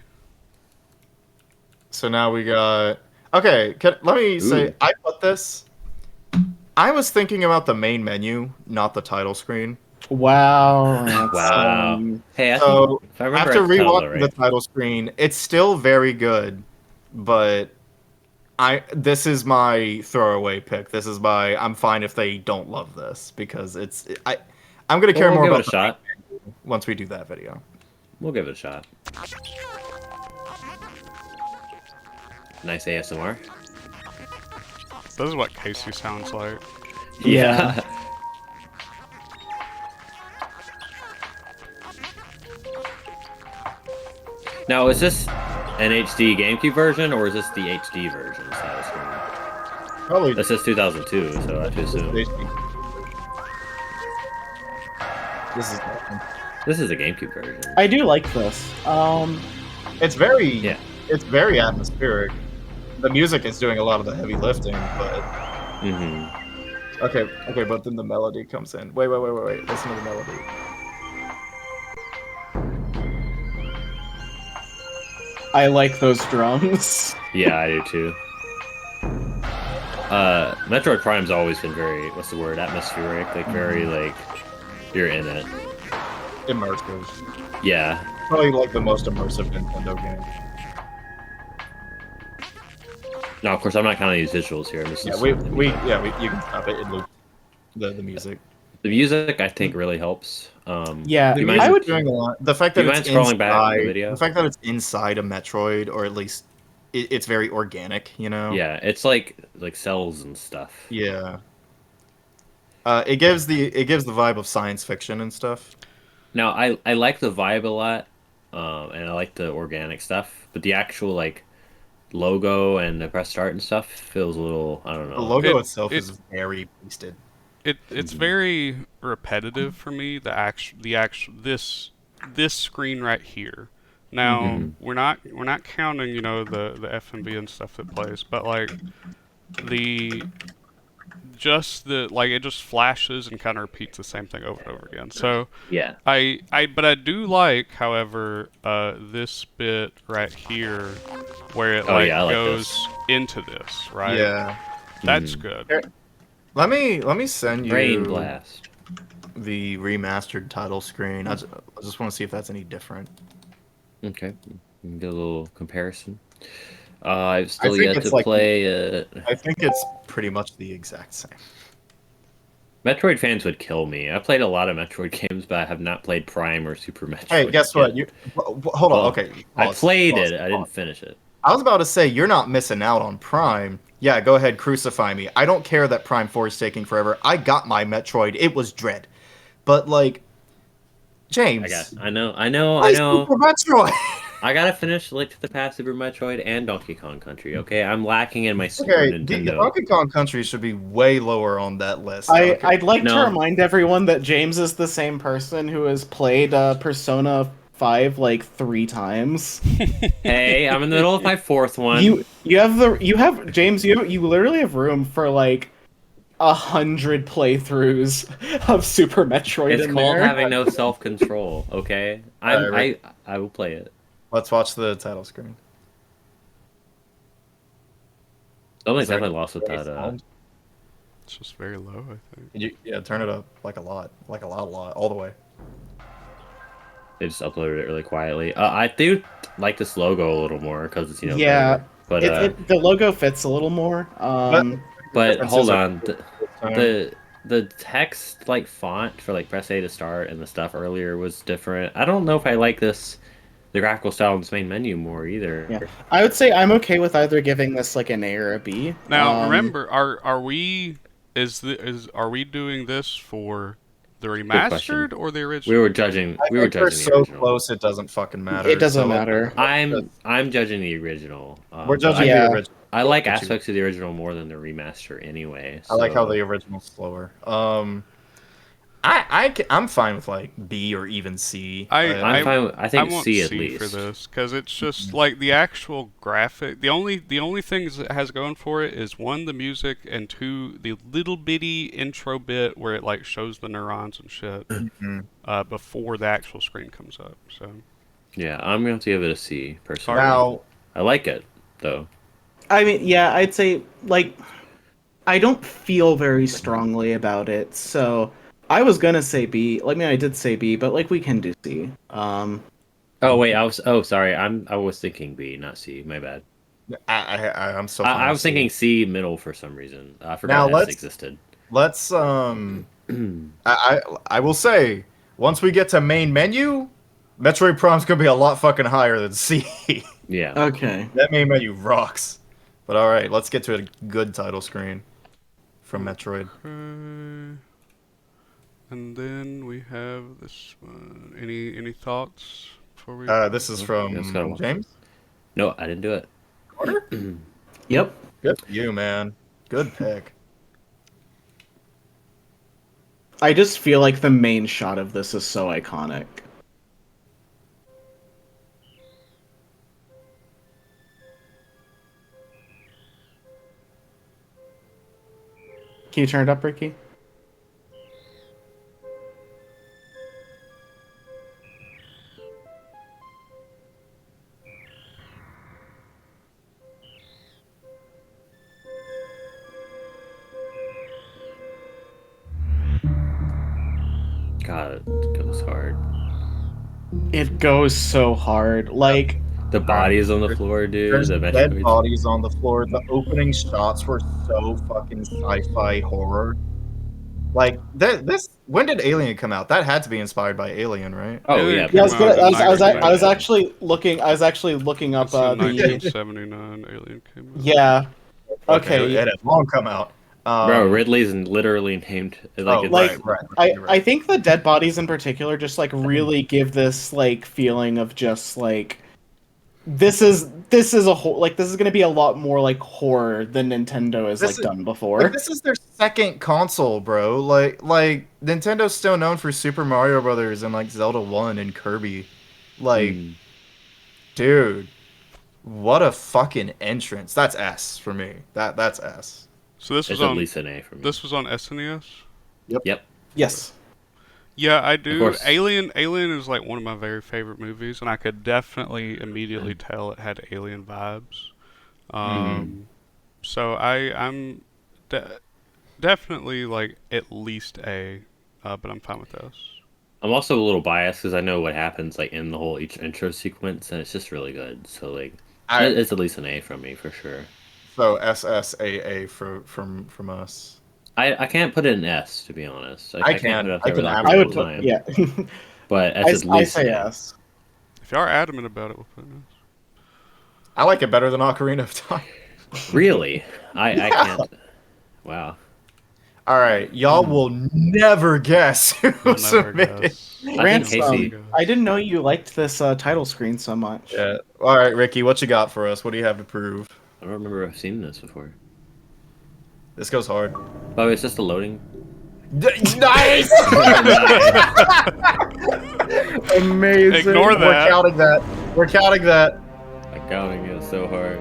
So now we got. Okay, let me say Ooh. I put this. I was thinking about the main menu, not the title screen. Wow, that's Wow. Hey, I think So if I remember after right, the title's rewatching the alright. title screen, it's still very good, but I this is my throwaway pick. This is my I'm fine if they don't love this because I'm gonna Well, care we'll more give it a about the shot. menu once we do that video. We'll give it a shot. Nice ASMR. This is what Casey sounds like. yeah. Yeah. Now, is this an HD GameCube version or is this the HD version? Status screen? Probably This says 2002, so I have to assume this is this is a GameCube version. I do like this. it's very Yeah. it's very atmospheric. The music is doing a lot of the heavy lifting, but Hmm. okay, but then the melody comes in. Wait. Listen to the melody. I like those drums. Yeah, I do too. Metroid Prime's always been very, what's the word, atmospheric, like very like you're in it. Immersive. Yeah. Probably like the most immersive Nintendo game. Now, of course, I'm not counting these visuals here. I'm just Yeah, listening to the music. you can stop it. It looped the music. The music, I think, really helps. Yeah, Do The you I mind? music's would. doing a lot. The fact Do that you it's mind scrolling back the inside, the video? fact that it's inside a Metroid, or at least it's very organic, Yeah, it's like cells and stuff. Yeah. It gives the vibe of science fiction and stuff. Now, I like the vibe a lot, and I like the organic stuff, but the actual like logo and the press start and stuff feels a little, I don't The know. logo It itself is it very pasted. it's very repetitive for me. This screen right here. Now Mhm. we're not counting the FMV and stuff that plays, but like the it just flashes and kind of repeats the same thing over and over again. So Yeah. but I do like, however, this bit right here where it Oh yeah, I like goes this. into this, right? Yeah. That's Mhm. good. Here, let me send Brain you blast. the remastered title screen. I just want to see if that's any different. Okay. Get a little comparison. I've I still think yet it's to like play I think it's pretty much the exact same. Metroid fans would kill me. I played a lot of Metroid games, but I have not played Prime or Super Hey, Metroid guess what? yet. Hold on. Well, Okay, I pause. played Pause. it. I didn't Pause. finish it. I was about to say you're not missing out on Prime. Yeah, go ahead, crucify me. I don't care that Prime 4 is taking forever. I got my Metroid. It was dread. But like, James, I know. I know. I play know. Super Metroid. I gotta finish Link to the Past, Super Metroid, and Donkey Kong Country. Okay, I'm lacking in my Super Okay, Nintendo. Donkey Kong Country should be way lower on that list. I Okay. I'd like to No, remind everyone that James is the same person who has played Persona 5 like 3 times. hey, I'm in the middle of my fourth one. You have James, you literally have room for like 100 playthroughs of Super Metroid It's in called there. having no self-control. Okay, All right, I will play it. let's watch the title screen. Something's Is there definitely lost with any that. sound? It's just very low, I think. Yeah, turn it up like a lot, all the way. They just uploaded it really quietly. I do like this logo a little more because it's Yeah, better. But the logo fits a little more. But the but hold differences are on, this time. the text like font for like press A to start and the stuff earlier was different. I don't know if I like the graphical style in this main menu more either. Yeah, I would say I'm okay with either giving this like an A or a B. Now, remember, are we doing this for the Good question. remastered or the original? I We were think we're judging the so original. close it doesn't fucking It matter. doesn't So matter. I'm judging the original. we're But judging the Yeah. original. I like Get you. aspects of the original more than the remaster anyway. I like how So the original's slower. I'm fine with like B or even C. I'm fine. I I think want C at C for least. this because it's just like the actual graphic. The only things it has going for it is one, the music, and two, the little bitty intro bit where it like shows the neurons and shit Mhm. before the actual screen comes up. So Yeah, I'm going to give it a C personally. Now, I like it though. I mean, yeah, I'd say like I don't feel very strongly about it, so I was gonna say B. Like, I mean, I did say B, but like we can do C. Oh wait, I was. Oh, sorry. I was thinking B, not C. My bad. I'm so fine I with was thinking C. C middle for some reason. I Now forgot S existed. let's I will say once we get to main menu, Metroid Prime's gonna be a lot fucking higher than C. Yeah. Okay. That main menu rocks. But all right, let's get to a good title screen from Metroid. okay. And then we have this one. Any thoughts before we? This is Yeah, it's gotta from watch James. No, I didn't do it. Order? Yep. Good for you, man. Good pick. I just feel like the main shot of this is so iconic. Can you turn it up, Ricky? God, it goes hard. It goes so hard. Like, The bodies on the floor, dude. There's The dead Metroids. bodies on the floor. The opening shots were so fucking sci-fi horror. Like this. When did Alien come out? That had to be inspired by Alien, right? Oh Alien yeah. came yeah, I was, out gonna, in I was 1979. actually looking up It's in the 1979. Alien came out. yeah. Okay. It had long come out. Bro, Ridley's literally named like Oh, it's Like, right. I You're right. think the dead bodies in particular just like really give this like feeling of just like this is a whole like this is gonna be a lot more like horror than Nintendo has This is done before. this is their second console, bro. Like Nintendo's still known for Super Mario Brothers and like Zelda 1 and Kirby. Like, Mm. dude, what a fucking entrance. That's S for me. That's S. So this was It's at on least an A for me. this was on SNES. Yep. Yes. Yeah, I Of do. course. Alien is like one of my very favorite movies, and I could definitely immediately tell it had Alien vibes. So I'm definitely like at least A, but I'm fine with this. I'm also a little biased because I know what happens like in the whole each intro sequence, and it's just really good. So like, it's at least an A from me for sure. So SSAA from us. I can't put it in S to be honest. I can. put it up I there can with add Ocarina I would of put Time, yeah. but that's at I least say an A. yes. If you are adamant about it, we'll put this. I like it better than Ocarina of Time. Really? I can't. Wow. All right, y'all will never guess who We'll never submitted. guess. I think Ransom, Casey. I didn't know you liked this title screen so much. Yeah. All right, Ricky, what you got for us? What do you have to prove? I don't remember I've seen this before. This goes hard. Oh, it's just a loading. Nice. Amazing. Ignore We're that. counting that. We're counting that. Accounting is so hard.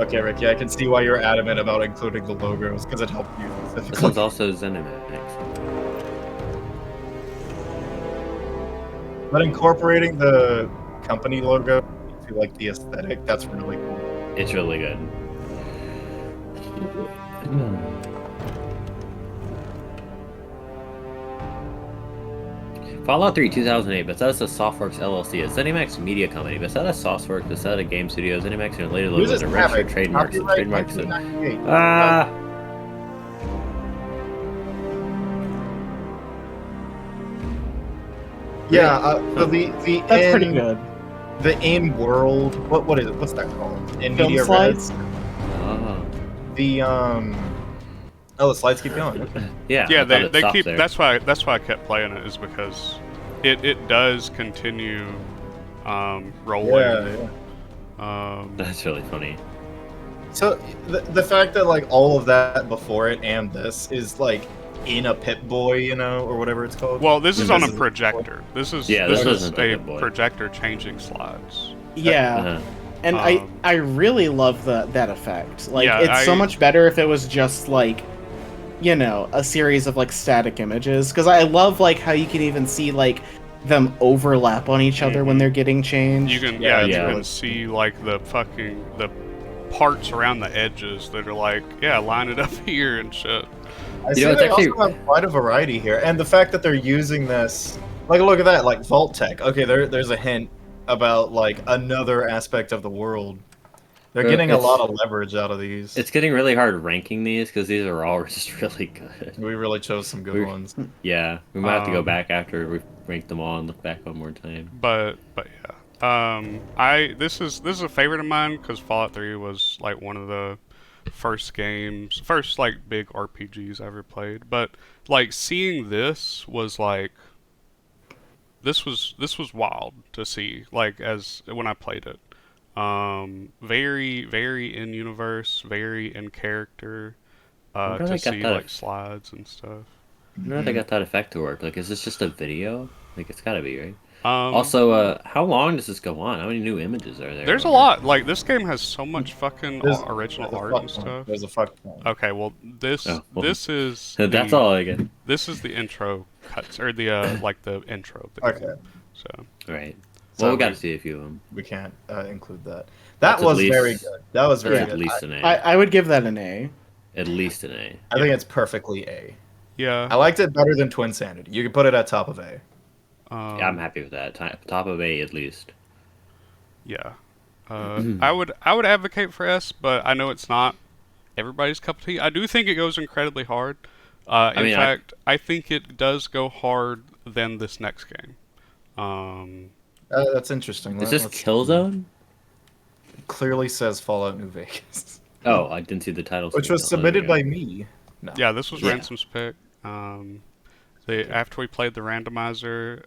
Okay, Ricky, I can see why you're adamant about including the logos because it helped you This specifically. one's also Zenimax. But incorporating the company logo to like the aesthetic, that's really cool. It's really good. Fallout 3 2008, Bethesda Softworks LLC, a ZeniMax media company. Bethesda Softworks, Bethesda Game Studios, ZeniMax, and related Who's logos this and registered Havoc? trademarks. Copyright Trademarks and 1998. Yeah, the That's in, pretty good. The in world, what is it? What's that called? In Film media slides? res? oh. The oh, the slides keep going. Yeah, Yeah, I thought it they stopped keep. there. That's why I kept playing it, is because it does continue rolling. Yeah. That's really funny. So the fact that like all of that before it and this is like in a Pip Boy, you know, or whatever it's called. Well, this is on a is- projector. This is Yeah, this this is isn't the a Pip Boy. projector changing slides. Yeah. Uh-huh. And Um, I really love that effect. Like Yeah, it's so I- much better if it was just like, you know, a series of like static images. Because I love like how you can even see like them overlap on each other when they're getting changed. You can Yeah, you yeah. can see like the parts around the edges that are like, yeah, line it up here and shit. I see know, it's they actually- also have quite a variety here, and the fact that they're using this, like, look at that, like Vault Tech. Okay, there's a hint about like another aspect of the world. They're getting a It's- lot of leverage out of these. It's getting really hard ranking these because these are all just really good. We really chose some good We- ones. Yeah, we might have to go Um, back after we rank them all and look back one more time. But yeah. This is a favorite of mine because Fallout 3 was like one of the first like big RPGs I ever played. But like seeing this was like this was wild to see, like, as when I played it. Very very in universe, very in character. wonder how To they got see that like slides and stuff. I wonder if they got that effect to work. Like, is this just a video? Like, it's gotta be, right? Um, Also, how long does this go on? How many new images are there? there's a lot. Like, this game has so much fucking There's- original there's a art fuck and ton. stuff. There's a fuck ton. Okay, well, this Oh, well, this is That's the, all I get. This is the intro cuts, or the like the intro. Of the Okay. game. So Right. So Well, we got we- to see a few of them. We can't include that. That's That at was least- very good. That was very That's good. at least an A. I would give that an A. At least an A. I think it's perfectly A. yeah, I liked it better than Twin Sanity. You could put it at top of A. Yeah, I'm happy with that. Top of A at least. yeah. I would advocate for S, but I know it's not everybody's cup of tea. I do think it goes incredibly hard. In mean, fact, I think it does go hard than this next game. That's interesting. Is this Killzone? Clearly says Fallout New Vegas, Oh, I didn't see the title. which screen. was Oh, there submitted we go. by me. No. Yeah, this was Yeah. Ransom's pick. After we played the randomizer,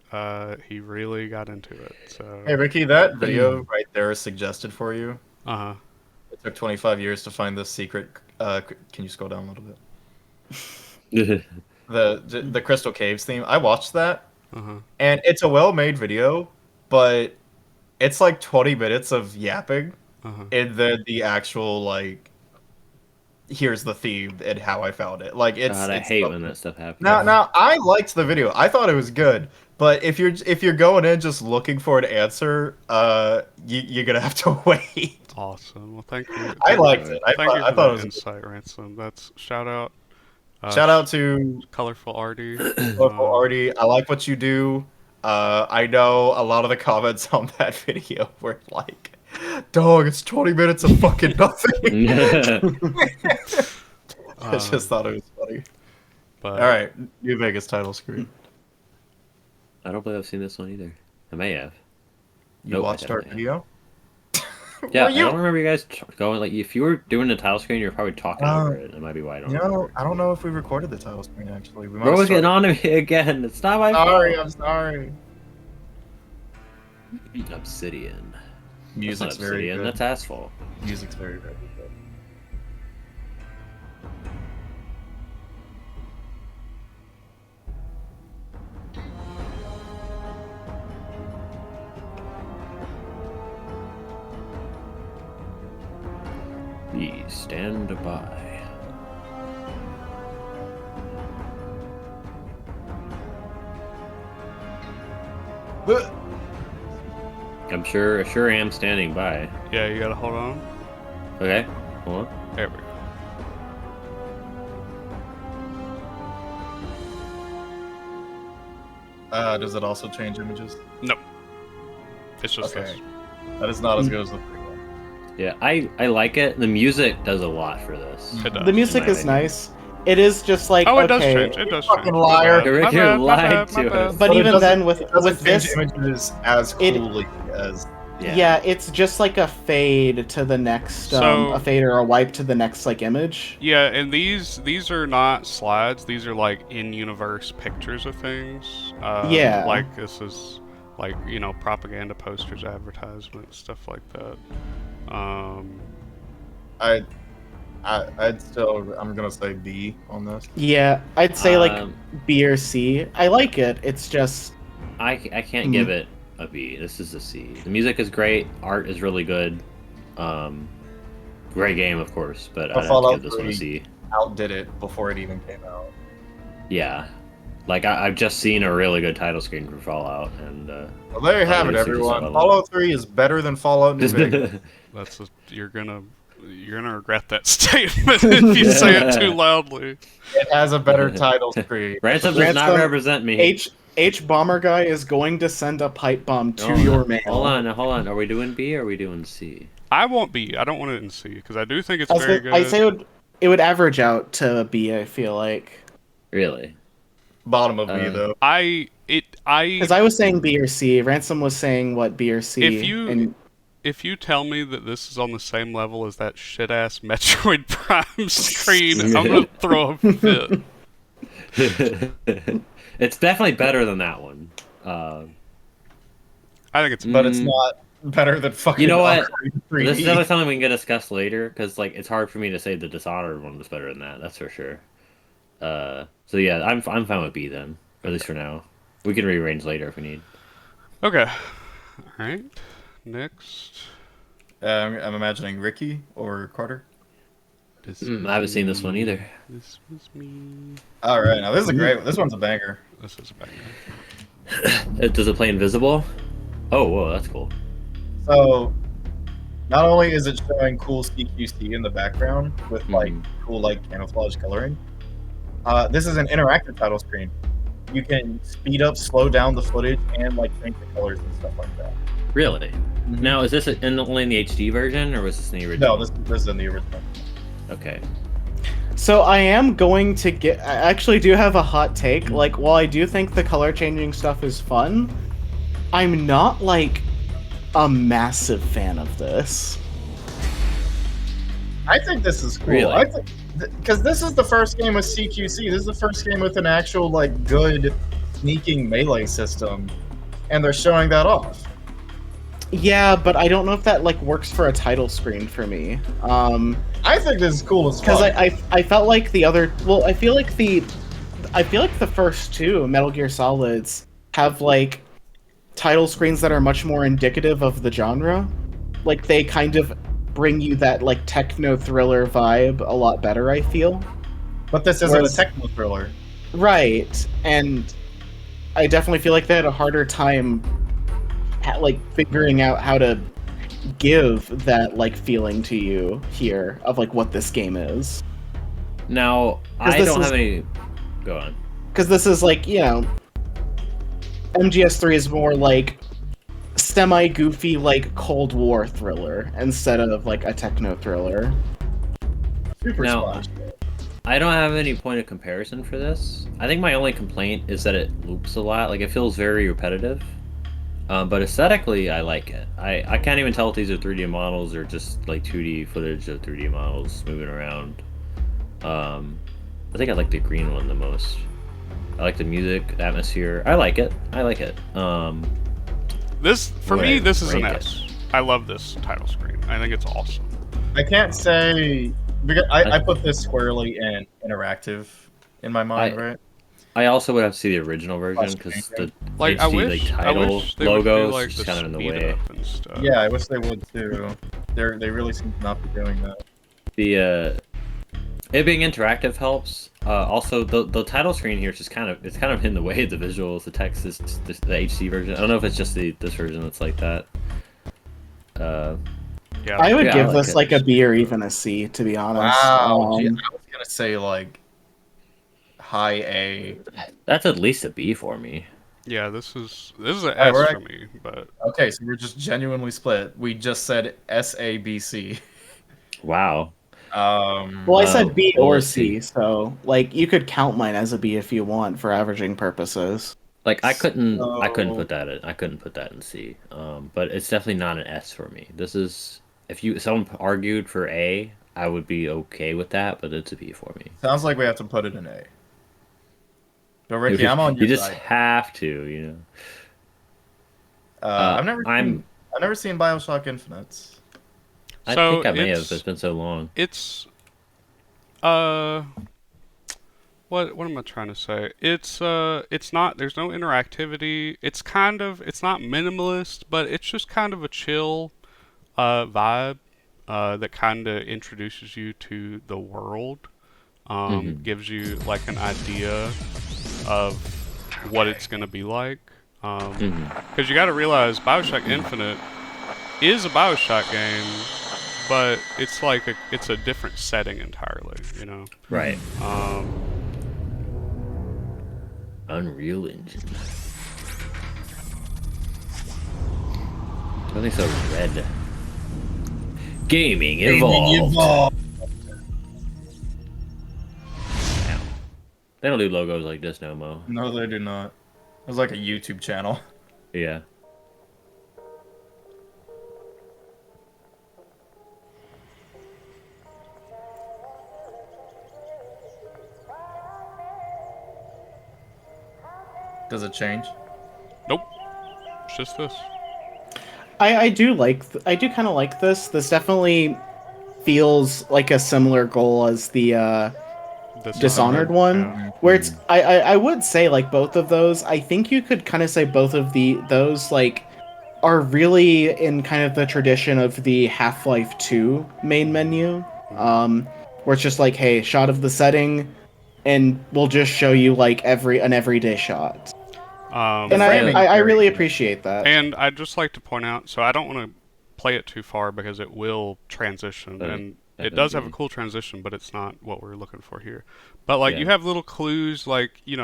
he really got into it. So. Hey Ricky, that video right there is suggested for you. Uh huh. It took 25 years to find this secret. Can you scroll down a little bit? The Crystal Caves theme. I watched that, and it's a well-made video, but it's like 20 minutes of yapping, and then the actual like, here's the theme and how I found it. Like it's. God, I it's hate so when good. that stuff happens. Now I liked the video. I thought it was good, but if you're going in just looking for an answer, you're gonna have to wait. Awesome. Well, thank you. I liked it. I Thank you for thought it that was insight, Ransom. That's shout out. Shout out to Colorful Artie. Colorful Artie. I like what you do. I know a lot of the comments on that video were like, "Dog, it's 20 minutes of fucking nothing." I just thought it was funny. But, All right, New Vegas title screen. I don't believe I've seen this one either. I may have. You Nope, I watched our definitely video? Yeah, Were I you? don't remember you guys going like if you were doing the title screen, you're probably talking over it. That might be why I don't. remember. I don't know if we recorded the title screen actually. We might Bro have was getting started- on to me again. It's not my Sorry, fault. I'm sorry. Obsidian. Music's That's not very obsidian. good. That's asphalt. Music's very good. Please stand by. I'm sure am standing by. yeah, you gotta hold on. Okay, hold on. There we go. Does it also change images? Nope. It's just Okay. this. That is not as good as the prequel. Yeah, I like it. The music does a lot for this. It does. The music in my is opinion. nice. It is just like Oh, it okay, does change. It does fucking change. liar. My bad. Rick, My you bad, my lied bad, my to bad. us. but it even doesn't- then with it doesn't change this, images as it- coolly as yeah. It's just like a fade to the next, So- a fade or a wipe to the next like image. Yeah, and these are not slides. These are like in-universe pictures of things. Yeah. Like this is like propaganda posters, advertisements, stuff like that. I'm gonna say B on this. Yeah, I'd say like Um, B or C. I like it. It's just I can't give it a B. This is a C. The music is great. Art is really good. Great game, of course, but I'd have to Fallout give this one a 3 C. outdid it before it even came out. Yeah, like I've just seen a really good title screen for Fallout, and Well, there you have it, music is everyone. solid. Fallout 3 is better than Fallout New Vegas. You're gonna regret that statement if you say it too loudly. It has a better title screen. Ransom does not Ransom, represent me. H Bomber Guy is going to send a pipe bomb to No, your no. mail. Hold on. Are we doing B or are we doing C? I won't be. I don't want it in C because I do think it's I very good. say it would average out to B. I feel like Really? Bottom of B though. because I was saying B or C. Ransom was saying what B or C. If you tell me that this is on the same level as that shit ass Metroid Prime screen, I'm gonna throw a fit. It's definitely better than that one. I think it's But it's not better than fucking. You know what? Ocarina 3D. This is definitely something we can discuss later, because like it's hard for me to say the Dishonored one was better than that. That's for sure. So yeah, I'm fine with B then, at least for now. We can rearrange later if we need. okay. All right. Next. I'm imagining Ricky or Carter. I haven't seen this one either. This was me. All right, now this is a great one. This one's a banger. This is a banger. Does it play invisible? Oh, whoa, that's cool. So, not only is it showing cool CQC in the background with like cool like camouflage coloring, this is an interactive title screen. You can speed up, slow down the footage, and like change the colors and stuff like that. Really? Now, is this only in the HD version, or was this in the original? No, this is in the original. Okay. So I am going to get. I actually do have a hot take. Like, while I do think the color changing stuff is fun, I'm not like a massive fan of this. I think this is cool. Really? I think because this is the first game with CQC. This is the first game with an actual like good sneaking melee system, and they're showing that off. Yeah, but I don't know if that like works for a title screen for me. I think this is cool as Because fuck. I felt like the other well, I feel like the first two Metal Gear Solids have like title screens that are much more indicative of the genre. Like they kind of bring you that like techno thriller vibe a lot better, I feel. But this isn't Whereas- a techno thriller. Right. And I definitely feel like they had a harder time like figuring out how to give that like feeling to you here of like what this game is. Now, I this don't is- have any. Go on. Because this is like, you know, MGS3 is more like semi-goofy, like Cold War thriller instead of like a techno thriller. Super Now- Splash. I don't have any point of comparison for this. I think my only complaint is that it loops a lot. Like, it feels very repetitive. But aesthetically, I like it. I can't even tell if these are 3D models or just like 2D footage of 3D models moving around. I think I like the green one the most. I like the music, the atmosphere. I like it. I like it. This for Would me, I this is an rank S. I love this title screen. I think it's awesome. I can't say because I put this squarely in interactive in my mind, right? I also would have to see the original version because the Like HD I title wish they would do logo like is the just kind of in the speed way. up and stuff. Yeah, I wish they would too. They really seem to not be doing that. The it being interactive helps. Also, the title screen here is just kind of in the way of the visuals. The text is the HD version. I don't know if it's just this version that's like that. Yeah, I would Yeah, I give like this it. like a B or even a C, to be honest. Wow, gee, I was gonna say like high A. That's at least a B for me. yeah. This is an Alright, S we're for me, but Okay, so we're just genuinely split. We just said SABC. Wow. Well, I said B well, or let's C, see. so like you could count mine as a B if you want for averaging purposes. Like I couldn't So- put that in. I couldn't put that in C. But it's definitely not an S for me. This is if someone argued for A, I would be okay with that, but it's a B for me. Sounds like we have to put it in A. So You Ricky, just, I'm on your you just side. have to, you know. I've never I'm- seen Bioshock Infinite. I So think I may have. it's- It's been so long. it's what am I trying to say? It's not there's no interactivity. It's not minimalist, but it's just kind of a chill vibe that kind of introduces you to the world. Gives you like an idea of what it's gonna be like. Because you got to realize Bioshock Infinite is a Bioshock game, but it's like it's a different setting entirely, you know. Right. Unreal Engine. Something so red. Gaming evolved. They don't do logos like this no more. No, they do not. It was like a YouTube channel. Yeah. Does it change? Nope, it's just this. I do kind of like this. This definitely feels like a similar goal as the Dishonored one, Yeah. where it's I would say like both of those. I think you could kind of say both of those like are really in kind of the tradition of the Half-Life 2 main menu, where it's just like, hey, shot of the setting, and we'll just show you like an everyday shot. And framing I very really good. appreciate that. And I'd just like to point out, so I don't want to play it too far because it will transition, and it does have a cool transition, but it's not what we're looking for here. But like Yeah. you have little clues, like you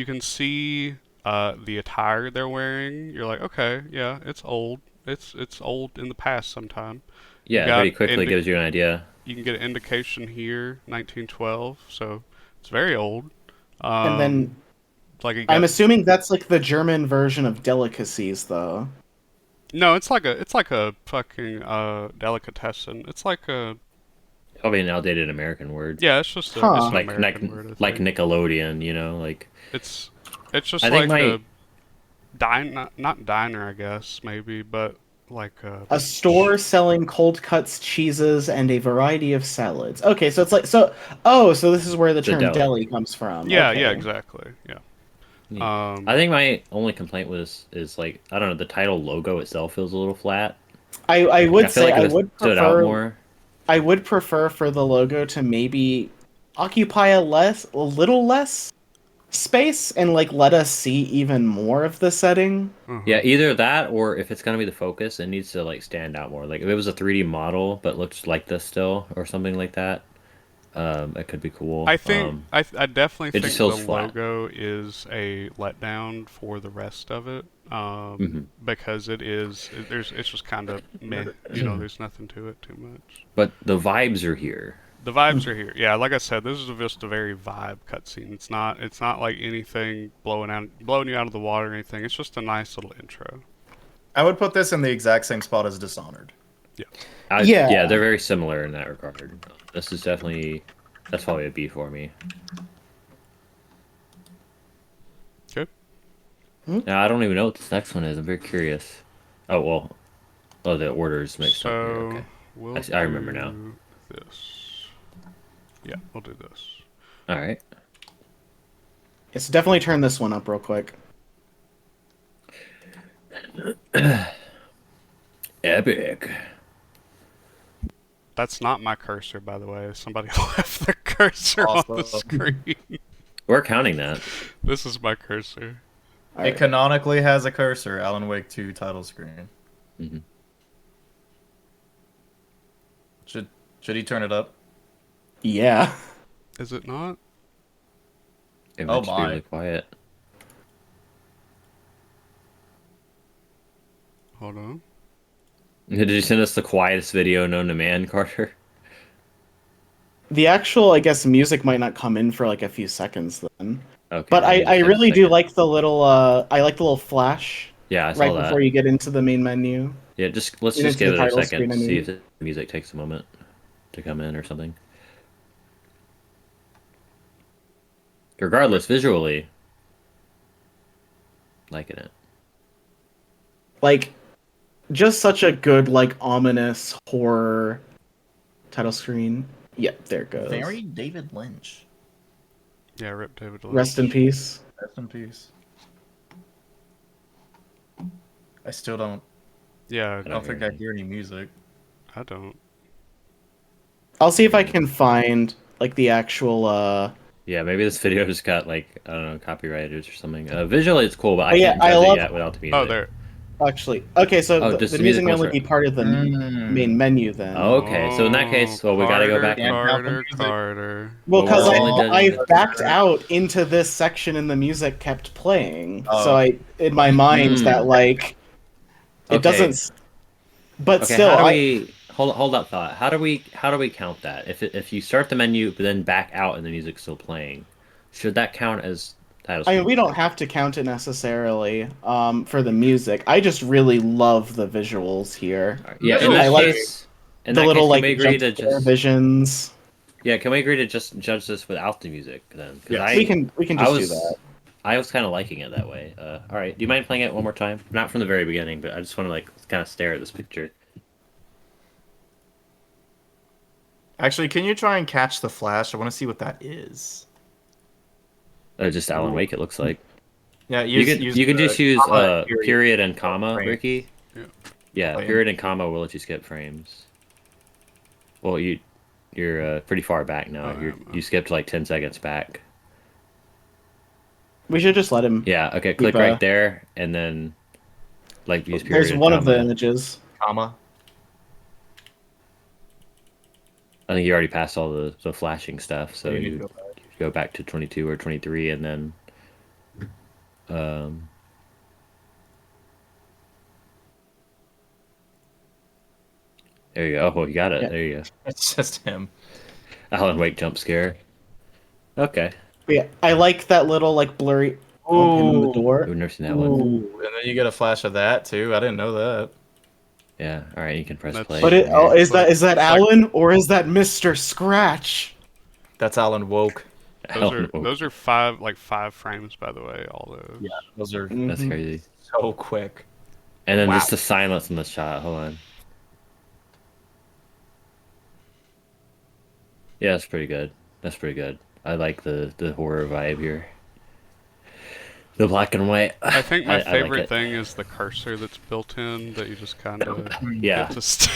can see the attire they're wearing. You're like, okay, yeah, it's old. It's old in the past sometime. Yeah, got pretty quickly gives you an idea. You can get an indication here, 1912, so it's very old. And then like you I'm got- assuming that's like the German version of delicacies, though. No, it's like a fucking delicatessen. It's like a Probably an outdated American word. Yeah, it's just Huh. it's an Like American word, I like think. Nickelodeon, you know, like It's it's just I think like my a not diner, I guess, maybe, but like A store selling cold cuts, cheeses, and a variety of salads. Okay, so it's like so. Oh, so this is where the the term deli. deli comes from. yeah, yeah, Okay. exactly. Yeah. Yeah. I Um, think my only complaint is like I don't know, the title logo itself feels a little flat. I Like I would feel say like it was stood out more. I would prefer for the logo to maybe occupy a little less space and like let us see even more of the setting. Yeah, mhm. either that or if it's gonna be the focus, it needs to like stand out more. Like if it was a 3D model but looked like this still or something like that, it could be cool. I definitely It just think the feels flat. logo is a letdown for the rest of it. Hmm. Because it's just kind of meh. There's nothing to it too much. But the vibes are here. The vibes are here. Yeah, like I said, this is just a very vibe cutscene. It's not like anything blowing you out of the water or anything. It's just a nice little intro. I would put this in the exact same spot as Dishonored. Yeah. Yeah. Yeah, they're very similar in that regard. This is definitely that's probably a B for me. Good. Now I don't even know what this next one is. I'm very curious. Oh well. Oh, the order's mixed up here. So Okay, we'll I remember now. do this. Yeah, we'll do this. All right. Yes, definitely turn this one up real quick. Epic. That's not my cursor, by the way. Somebody left the cursor on the Awesome. screen. We're counting that. This is my cursor. All It right. canonically has a cursor, Alan Wake 2 title screen. Hmm. Should he turn it up? Yeah. Is it not? It Oh might just be my. really quiet. Hold on. Did you send us the quietest video known to man, Carter? The actual, I guess, music might not come in for like a few seconds then. Okay, But maybe I just take a really do second. like the little I like the little flash Yeah, I right saw before that. you get into the main menu. Yeah, just let's just Into the give it a title second, screen, I see mean. if the music takes a moment to come in or something. Regardless, visually, liking it. Like just such a good like ominous horror title screen. Yeah, there it goes. Very David Lynch. Yeah, Rip David Lynch. Rest in peace. Rest in peace. I still don't. Yeah, I don't think I hear any music. I don't. I'll see if I can find like the actual Yeah, maybe this video just got like I don't know copyrighted or something. Visually, it's cool, but I Oh, yeah, can't I judge it love- yet without the music. Oh, there. actually. Okay, so Oh, just the the music music may won't only start. be part of the main menu then. Oh, okay, so in that case, well, we gotta go back and- Carter, music. Carter. Well, Well, because we're only judging I the- backed out into this section and the music kept playing. Oh. So I, in my mind, Hmm. that like, it Okay. doesn't. But Okay, still, how do we hold that thought? How do we count that? If you start the menu but then back out and the music's still playing, should that count as title I screen? mean, we don't have to count it necessarily for the music. I just really love the visuals here. All right, yeah, in I that like case, the little can like we agree to jump scare just visions. can we agree to just judge this without the music then? Because Yes. We can I just do was that. I was kind of liking it that way. All right, do you mind playing it one more time? Not from the very beginning, but I just want to like kind of stare at this picture. Actually, can you try and catch the flash? I want to see what that is. Just Alan Wake, it looks like. Yeah, You can the just use comma, period and comma, frame. Ricky. Yeah. Yeah, Oh, yeah. period and comma will let you skip frames. Well, you're pretty far back now. I am. You skipped like 10 seconds back. We should just let him. Yeah, okay, click Keep, right there and then like use period There's and one of the comma. images. comma. I think you already passed all the flashing stuff, so You need to you go back. go back to 22 or 23 and then um there you go. Oh, you got it. Yeah. There you go. It's just him. Alan Wake jump scare. Okay. But yeah, I like that little like blurry open the Ooh. door. I've never seen that one. Ooh, and then you get a flash of that too. I didn't know that. Yeah. All right, you can press That's- play. But here. is that It's like- Alan or is that Mr. Scratch? That's Alan Woke. Those are five frames, by the way. All those. Yeah, those are That's Mhm. crazy. so quick. And then Wow. just the silence in the shot. Hold on. Yeah, that's pretty good. That's pretty good. I like the horror vibe here. The black and white. I think my I like favorite it. thing is the cursor that's built in that you just kind of Yeah. get to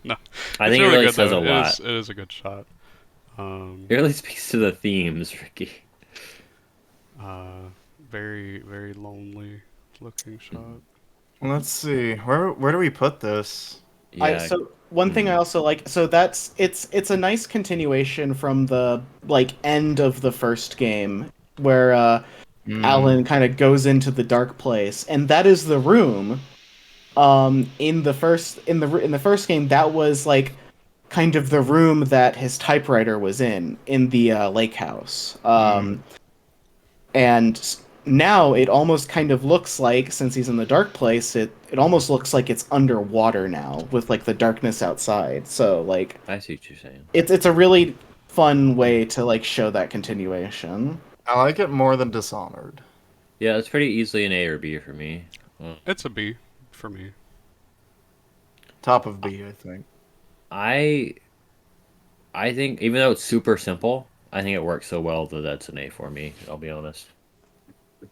no, I it's think it really really good says though. a lot. It is a good shot. It really speaks to the themes, Ricky. Very very lonely looking shot. Let's see. Where do we put this? Yeah. So one thing I also like, so it's a nice continuation from the like end of the first game where Alan kind of goes into the dark place, and that is the room. In the first game, that was like kind of the room that his typewriter was in the lake house. And now it almost kind of looks like, since he's in the dark place, it almost looks like it's underwater now with like the darkness outside. So like I see what you're saying. it's a really fun way to like show that continuation. I like it more than Dishonored. Yeah, it's pretty easily an A or B for me. Well, It's a B for me. Top of B, I think. I think even though it's super simple, I think it works so well that that's an A for me. I'll be honest.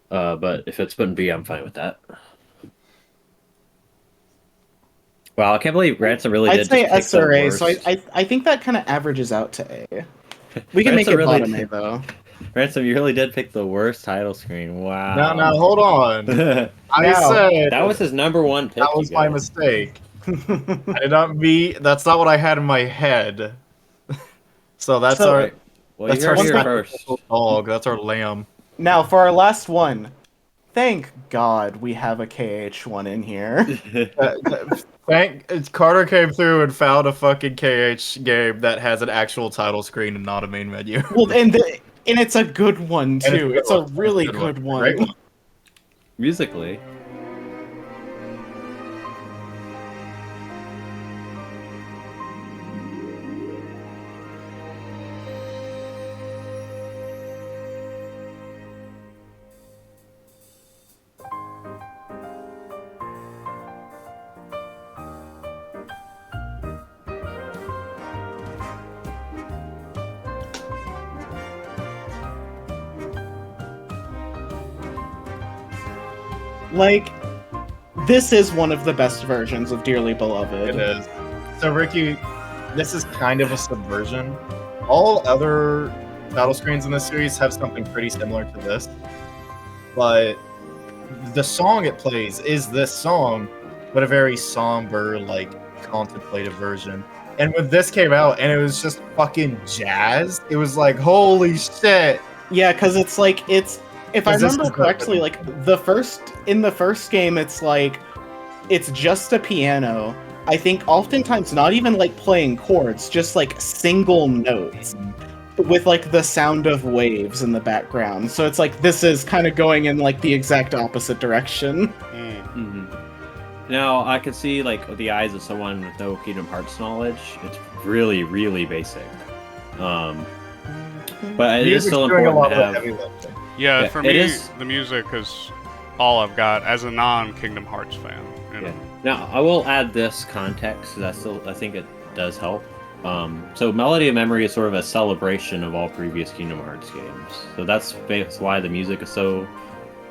But if it's been B, I'm fine with that. Wow, I can't believe Ransom really I'd did say just pick S or the A, so worst. I think that kind of averages out to A. We can make it Ransom really bottom A did- though. Ransom, you really did pick the worst title screen. Wow. Now, hold on. that I said was his number one pick. that was you my guys. mistake. I did not be. That's not what I had in my head. So that's So- our. Well, That's you our heard here second- first. dog. That's our lamb. Now for our last one. Thank God we have a KH1 in here. Carter came through and found a fucking KH game that has an actual title screen and not a main menu. Well, and it's a good one And too. It's a really good one. Great one. Musically. Like, this is one of the best versions of Dearly Beloved. It is. So Ricky, this is kind of a subversion. All other title screens in this series have something pretty similar to this, but the song it plays is this song, but a very somber, like contemplative version. And when this came out and it was just fucking jazz, it was like, holy shit! Yeah, because it's like if I 'Cause this remember is correctly, like in the first game, it's like it's just a piano. I think oftentimes not even like playing chords, just like single notes with like the sound of waves in the background. So it's like this is kind of going in like the exact opposite direction. Mm-hmm. Now I can see like the eyes of someone with no Kingdom Hearts knowledge. It's really, really basic. But it is Music's still doing a important lot to of have. heavy lifting. Yeah, Yeah, for it me, is- the music is all I've got as a non-Kingdom Hearts fan. You know? Yeah. Now I will add this context because I think it does help. So Melody of Memory is sort of a celebration of all previous Kingdom Hearts games. So that's why the music is so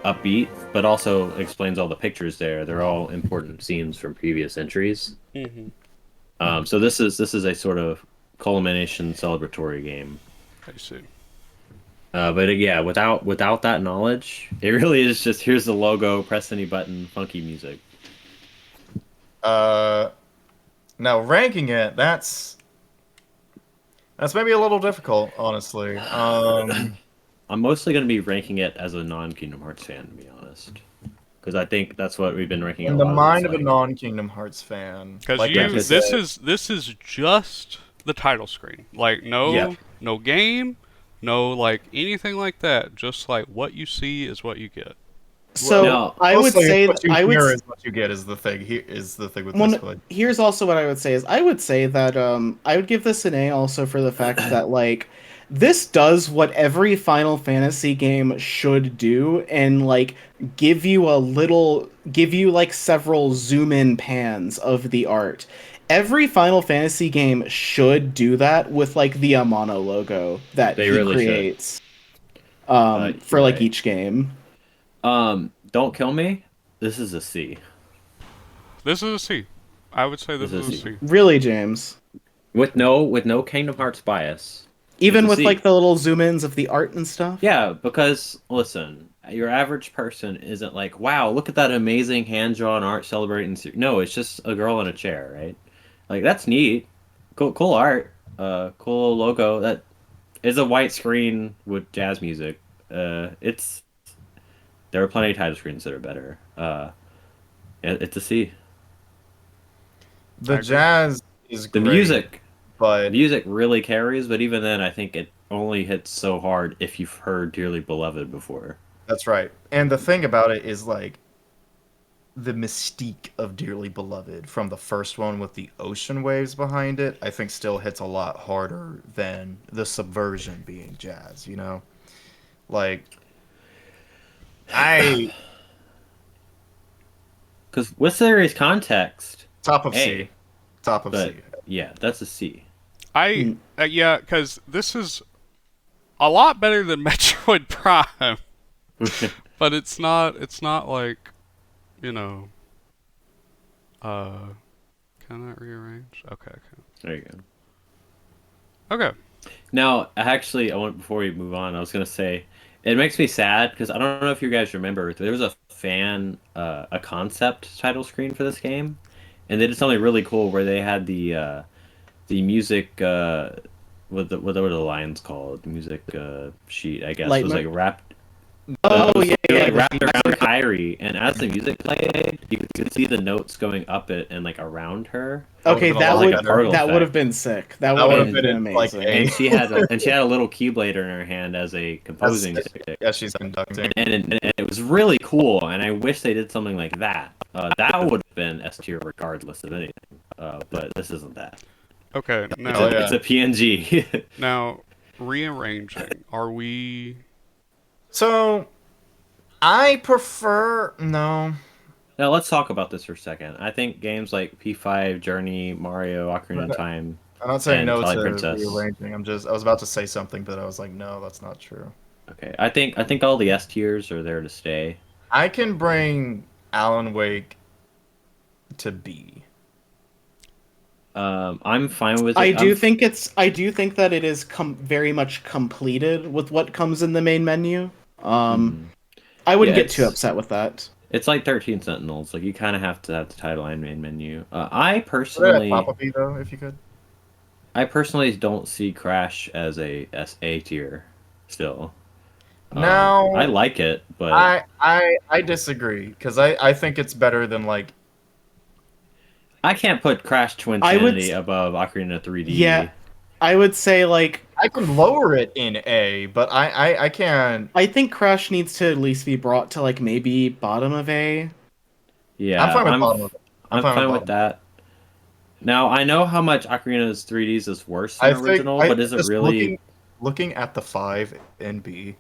upbeat, but also explains all the pictures there. They're all important scenes from previous entries. Mm-hmm. So this is a sort of culmination celebratory game. I see. Mm-hmm. But yeah, without that knowledge, it really is just here's the logo, press any button, funky music. Now ranking it, that's maybe a little difficult, honestly. I'm mostly going to be ranking it as a non-Kingdom Hearts fan, to be honest, because I think that's what we've been ranking. In a the lot mind of this, a like- non-Kingdom Hearts fan, Because like you, Ricky this said, is just the title screen. Like no Yep. no game, no like anything like that. Just like what you see is what you get. So No. I would Mostly say what you I would. hear is what you get is the thing. Here is the thing with Well, this play. here's also what I would say is I would say that I would give this an A also for the fact that like this does what every Final Fantasy game should do and like give you like several zoom in pans of the art. Every Final Fantasy game should do that with like the Amano logo that They he really should. creates for You're like right. each game. Don't kill me. This is a C. This is a C. I would say this This is a is C. Really, James. with no Kingdom Hearts bias. It's Even a with C. like the little zoom ins of the art and stuff. Yeah, because listen, your average person isn't like, wow, look at that amazing hand drawn art celebrating. No, it's just a girl in a chair, right? Like that's neat, cool art, cool logo. That is a white screen with jazz music. It's there are plenty of title screens that are better. It's a C. The I agree. jazz is The great, music, but music really carries, but even then, I think it only hits so hard if you've heard Dearly Beloved before. that's right. And the thing about it is like the mystique of Dearly Beloved from the first one with the ocean waves behind it, I think still hits a lot harder than the subversion being jazz, you know? Like I Because with serious context, top of A, C. Top of but C. yeah, that's a C. I yeah, because this is a lot better than Metroid Prime, but it's not. It's not like, you know. Can I rearrange? Okay. There you go. Okay. Now, actually, I want before we move on, I was gonna say it makes me sad because I don't know if you guys remember there was a a concept title screen for this game, and they did something really cool where they had the music what were the lines called? The music sheet, I guess, Light was mo- like wrapped. Oh Was yeah, yeah. like wrapped around Kyrie, and as the music played, you could see the notes going up it and like around her. Okay, That would've been a that lot would like a particle that would have effect. been sick. That That would would have have been been like amazing. a And she had a little keyblade in her hand as a composing stick. yeah, she's conducting. And it was really cool, and I wish they did something like that. That would have been S tier regardless of anything. But this isn't that. Okay. It's Now, Oh, a, yeah. it's a PNG. now, rearranging. Are we? So I prefer no. Now let's talk about this for a second. I think games like P5, Journey, Mario, Ocarina of Time, I'm not saying and no Twilight to Princess. rearranging. I was about to say something, but I was like, no, that's not true. Okay, I think all the S tiers are there to stay. I can bring Alan Wake to B. I'm fine with it. I do I'm- think that it is very much completed with what comes in the main menu. I wouldn't Yeah, get too it's- upset with that. It's like 13 Sentinels. Like you kind of have to have the title and main menu. I Put it at personally, top of B though, if you could. I personally don't see Crash as a SA tier. Still, No, I like it, but I disagree because I think it's better than like I can't put Crash Twin I would Sanity above Ocarina 3D. Yeah, I would say like I can lower it in A, but I can't. I think Crash needs to at least be brought to like maybe bottom of A. Yeah, I'm fine with bottom of it. I'm fine with that. Now I know how much Ocarina's 3Ds is worse I than think original, but is it just really? looking at the 5 in B?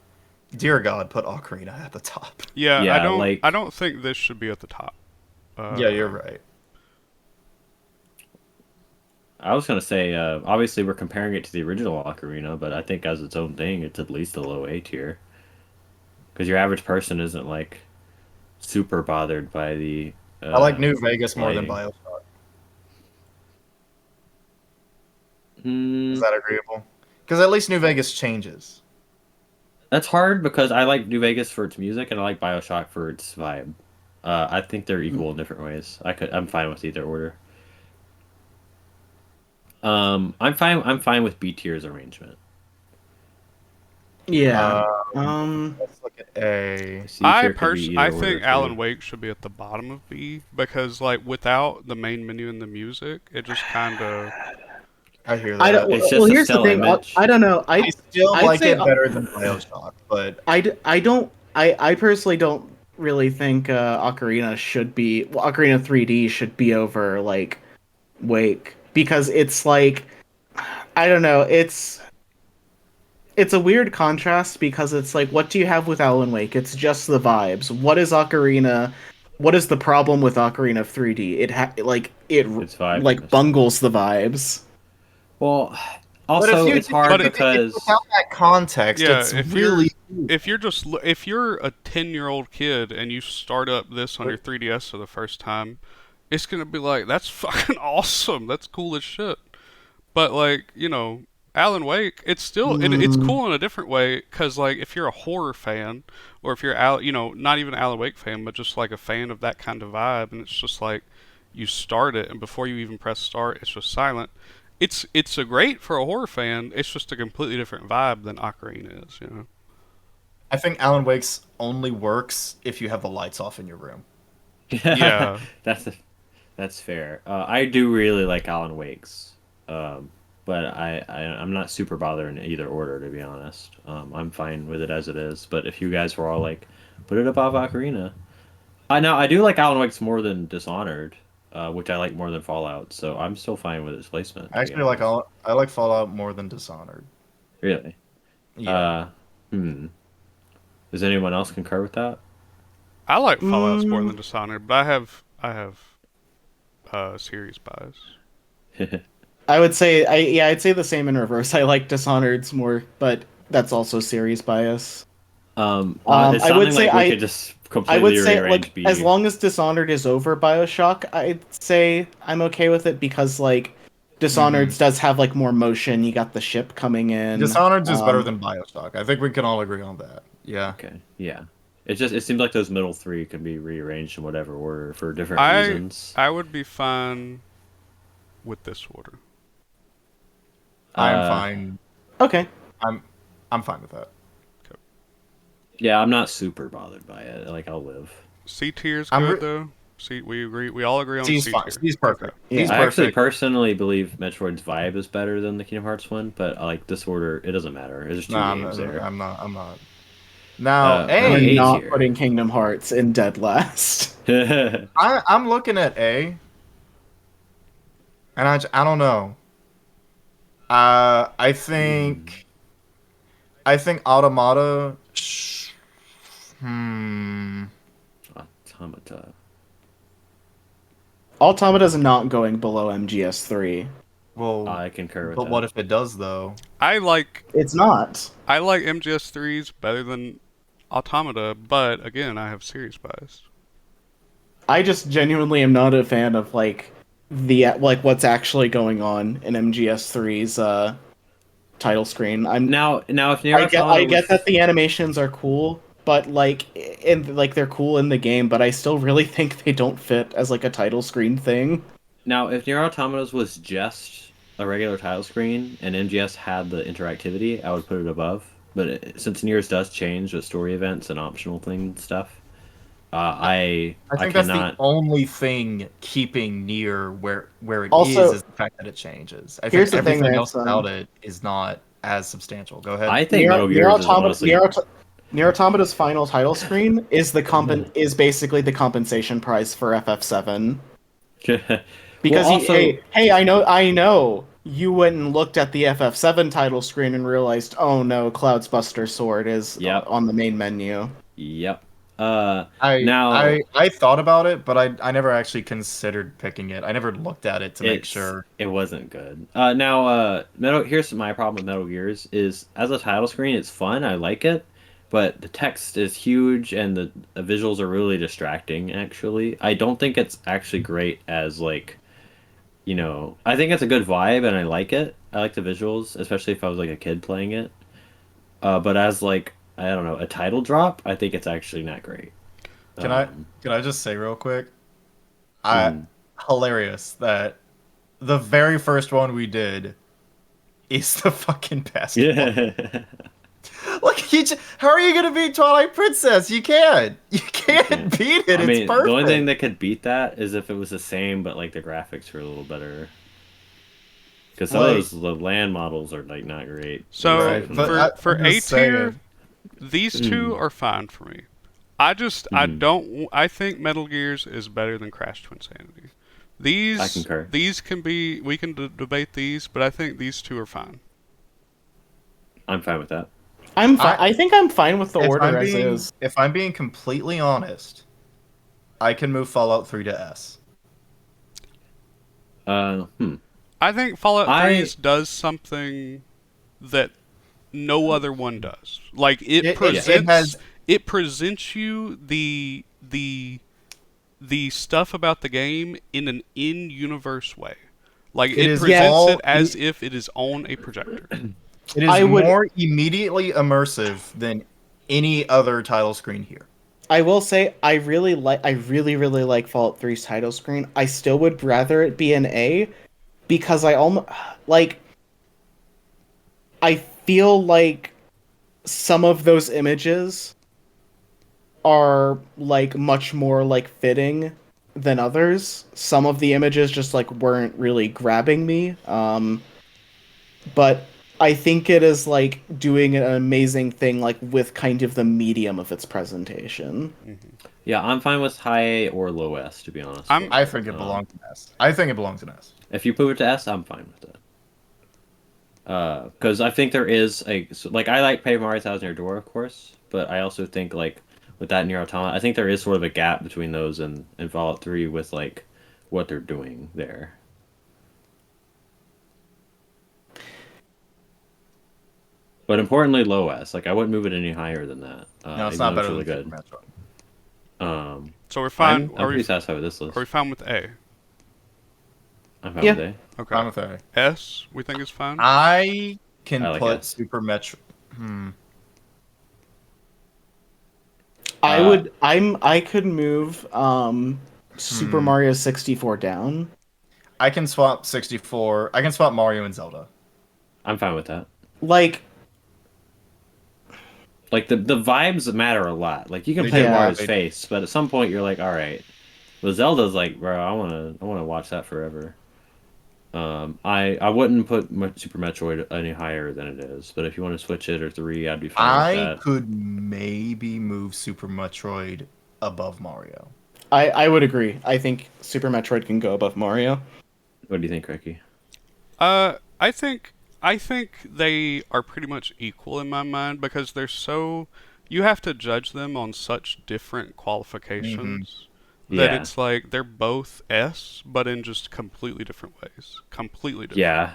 Dear God, put Ocarina at the top. Yeah. Yeah, I don't. like- I don't think this should be at the top. Yeah, you're right. I was gonna say, obviously we're comparing it to the original Ocarina, but I think as its own thing, it's at least a low A tier. Because your average person isn't like super bothered by the. I like New Vegas more than lighting. Bioshock. Hmm, Is that agreeable? Because at least New Vegas changes. that's hard because I like New Vegas for its music and I like Bioshock for its vibe. I think they're equal in different ways. I'm fine with either order. I'm fine. I'm fine with B tier's arrangement. Yeah. Let's look at A. C tier could be I either order, think too. Alan Wake should be at the bottom of B because like without the main menu and the music, it just kind of. I hear that. I don't. It's just Well, a here's the still thing. image. I don't know. I still I'd like say- it better than Bioshock, but I don't. I personally don't really think Ocarina should be Ocarina 3D should be over like Wake, because it's like, I don't know, it's a weird contrast, because it's like, what do you have with Alan Wake? It's just the vibes. What is Ocarina? What is the problem with Ocarina of 3D? It's like vibes. bungles the vibes. Well, But if also you it's hard But because without that context, Yeah, it's really if you're a 10-year-old kid and you start up this on your 3DS for the first time, it's gonna be like, that's fucking awesome. That's cool as shit. But like, Alan Wake, it's still it's cool in a different way, because like if you're a horror fan, or if you're not even an Alan Wake fan, but just like a fan of that kind of vibe, and it's just like you start it, and before you even press start, it's just silent. It's a great for a horror fan. It's just a completely different vibe than Ocarina is. I think Alan Wake's only works if you have the lights off in your room. Yeah. that's that's fair. I do really like Alan Wake's, but I'm not super bothered in either order, to be honest. I'm fine with it as it is. But if you guys were all like, put it above Ocarina, I do like Alan Wake's more than Dishonored, which I like more than Fallout. So I'm still fine with its placement, I to be actually like honest. I like Fallout more than Dishonored. Really. Yeah. Hmm. Does anyone else concur with that? I like Fallout's more than Dishonored, but I have series bias. I'd say the same in reverse. I like Dishonored's more, but that's also series bias. It's I would sounding say like we could just I would completely say, rearrange like, as B. long as Dishonored is over BioShock, I'd say I'm okay with it, because like Dishonored does have like more motion. You got the ship coming in. Dishonored's is better than BioShock. I think we can all agree on that. Yeah. Okay, yeah. It seems like those middle three can be rearranged in whatever order for different I reasons. I would be fine with this order. I'm Uh, fine. Okay. I'm fine with that. Yeah, I'm not super bothered by it. Like, I'll live. C tier's I'm good re- though. We all agree on C's C fine. tier. C's perfect. Yeah. C's I actually perfect. personally believe Metroid's vibe is better than the Kingdom Hearts one, but like this order, it doesn't matter. There's two Nah, games there. I'm not. I'm not. Now, Now We're A not tier. putting Kingdom Hearts in dead last. I'm looking at A, and I don't know. I think Automata. Automata. Automata's not going below MGS3. Well, I concur with but that. what if it does though? I like It's not. MGS3s better than Automata, but again, I have series bias. I just genuinely am not a fan of like what's actually going on in MGS3's title screen. Now if Nier I Automata get was that the animations are cool, but they're cool in the game, but I still really think they don't fit as like a title screen thing. now if Nier Automata was just a regular title screen and MGS had the interactivity, I would put it above. But since Nier's does change with story events and optional thing and stuff, I think that's the only thing keeping Nier where it Also, is the fact that it changes. I here's think the thing, everything Lance, else about it is not as substantial. Go ahead. I think Metal Gear is honestly. Nier Automata's final title screen is is basically the compensation price for FF7. Because Well, also- hey, I know, you went and looked at the FF7 title screen and realized, oh no, Cloud's Buster Sword is Yep. on the main menu. Yep. I thought about it, but I never actually considered picking it. I never looked at it to make sure. It wasn't good. Here's my problem with Metal Gears is as a title screen, it's fun. I like it, but the text is huge and the visuals are really distracting. Actually, I don't think it's actually great as like, I think it's a good vibe and I like it. I like the visuals, especially if I was like a kid playing it. But as like I don't know, a title drop, I think it's actually not great. Can I just say real quick? Hilarious that the very first one we did is the fucking basketball. Yeah. Like, how are you gonna beat Twilight Princess? You can't. You can't beat it. I mean, it's perfect. the only thing that could beat that is if it was the same, but like the graphics were a little better. Because some of the land models are like not great. So Right, but for I'm A just tier, saying. these two are fine for me. I don't. I think Metal Gears is better than Crash Twinsanity. I concur. These can be. We can debate these, but I think these two are fine. I'm fine with that. I'm fine. I think I'm fine with the order as is. If I'm being completely honest, I can move Fallout 3 to S. I think Fallout 3 does something that no other one does. Like it presents you the stuff about the game in an in-universe way. Like it presents it as if it is on a projector. It is more immediately immersive than any other title screen here. I will say I really like Fallout 3's title screen. I still would rather it be an A because I feel like some of those images are like much more like fitting than others. Some of the images just like weren't really grabbing me. But I think it is like doing an amazing thing like with kind of the medium of its presentation. Yeah, I'm fine with high A or low S, to be honest. I think it belongs in S. I think it belongs in S. If you move it to S, I'm fine with it. Because I think there is I like Paper Mario Thousand Year Door, of course, but I also think like with that Nier Automata, I think there is sort of a gap between those and Fallout 3 with like what they're doing there. But importantly, low S. Like I wouldn't move it any higher than that. No, it's not better really than good. Super Metroid. So we're fine. I'm pretty satisfied with this list. Are we fine with A? I'm fine with A. Okay. Fine with A. S, we think is fine. I can like put S. Super Metro. I could move Super Mario 64 down. I can swap 64. I can swap Mario and Zelda. I'm fine with that. Like the vibes matter a lot. Like you can play Mario's face, but at some point you're like, all right. But Zelda's like, bro, I wanna watch that forever. I wouldn't put Super Metroid any higher than it is, but if you want to switch it or 3, I'd be fine with that. I could maybe move Super Metroid above Mario. I would agree. I think Super Metroid can go above Mario. What do you think, Ricky? I think they are pretty much equal in my mind because they're so you have to judge them on such different qualifications that it's like they're both S, but in just completely different ways. Completely different. Yeah.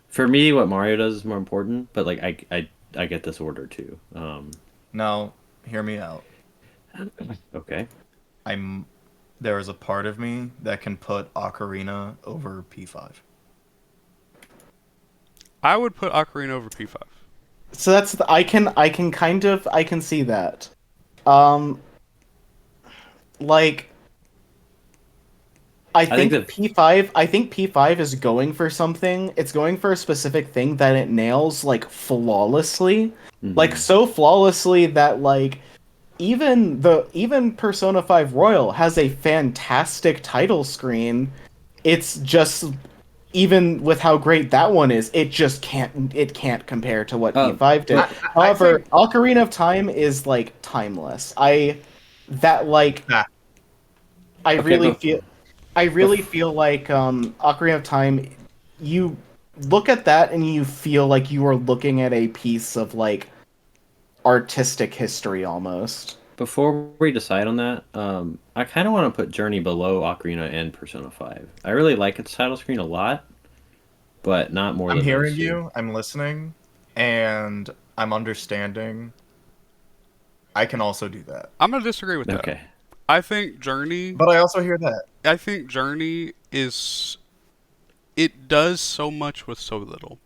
For me, what Mario does is more important, but like I get this order too. No, hear me out. Okay. There is a part of me that can put Ocarina over P5. I would put Ocarina over P5. So that's I can see that. Like I think P5 is going for something. It's going for a specific thing that it nails like flawlessly. Like so flawlessly that like even Persona 5 Royal has a fantastic title screen. It's just even with how great that one is, it can't compare to what P5 did. However, Ocarina of Time is like timeless. I really feel like Ocarina of Time, you look at that and you feel like you are looking at a piece of like artistic history almost. Before we decide on that, I kind of want to put Journey below Ocarina and Persona 5. I really like its title screen a lot, but not more than I'm hearing those two. you, I'm listening, and I'm understanding. I can also do that. I'm going to disagree with that. Okay. I think Journey... But I also hear that. I think Journey is... It does so much with so little.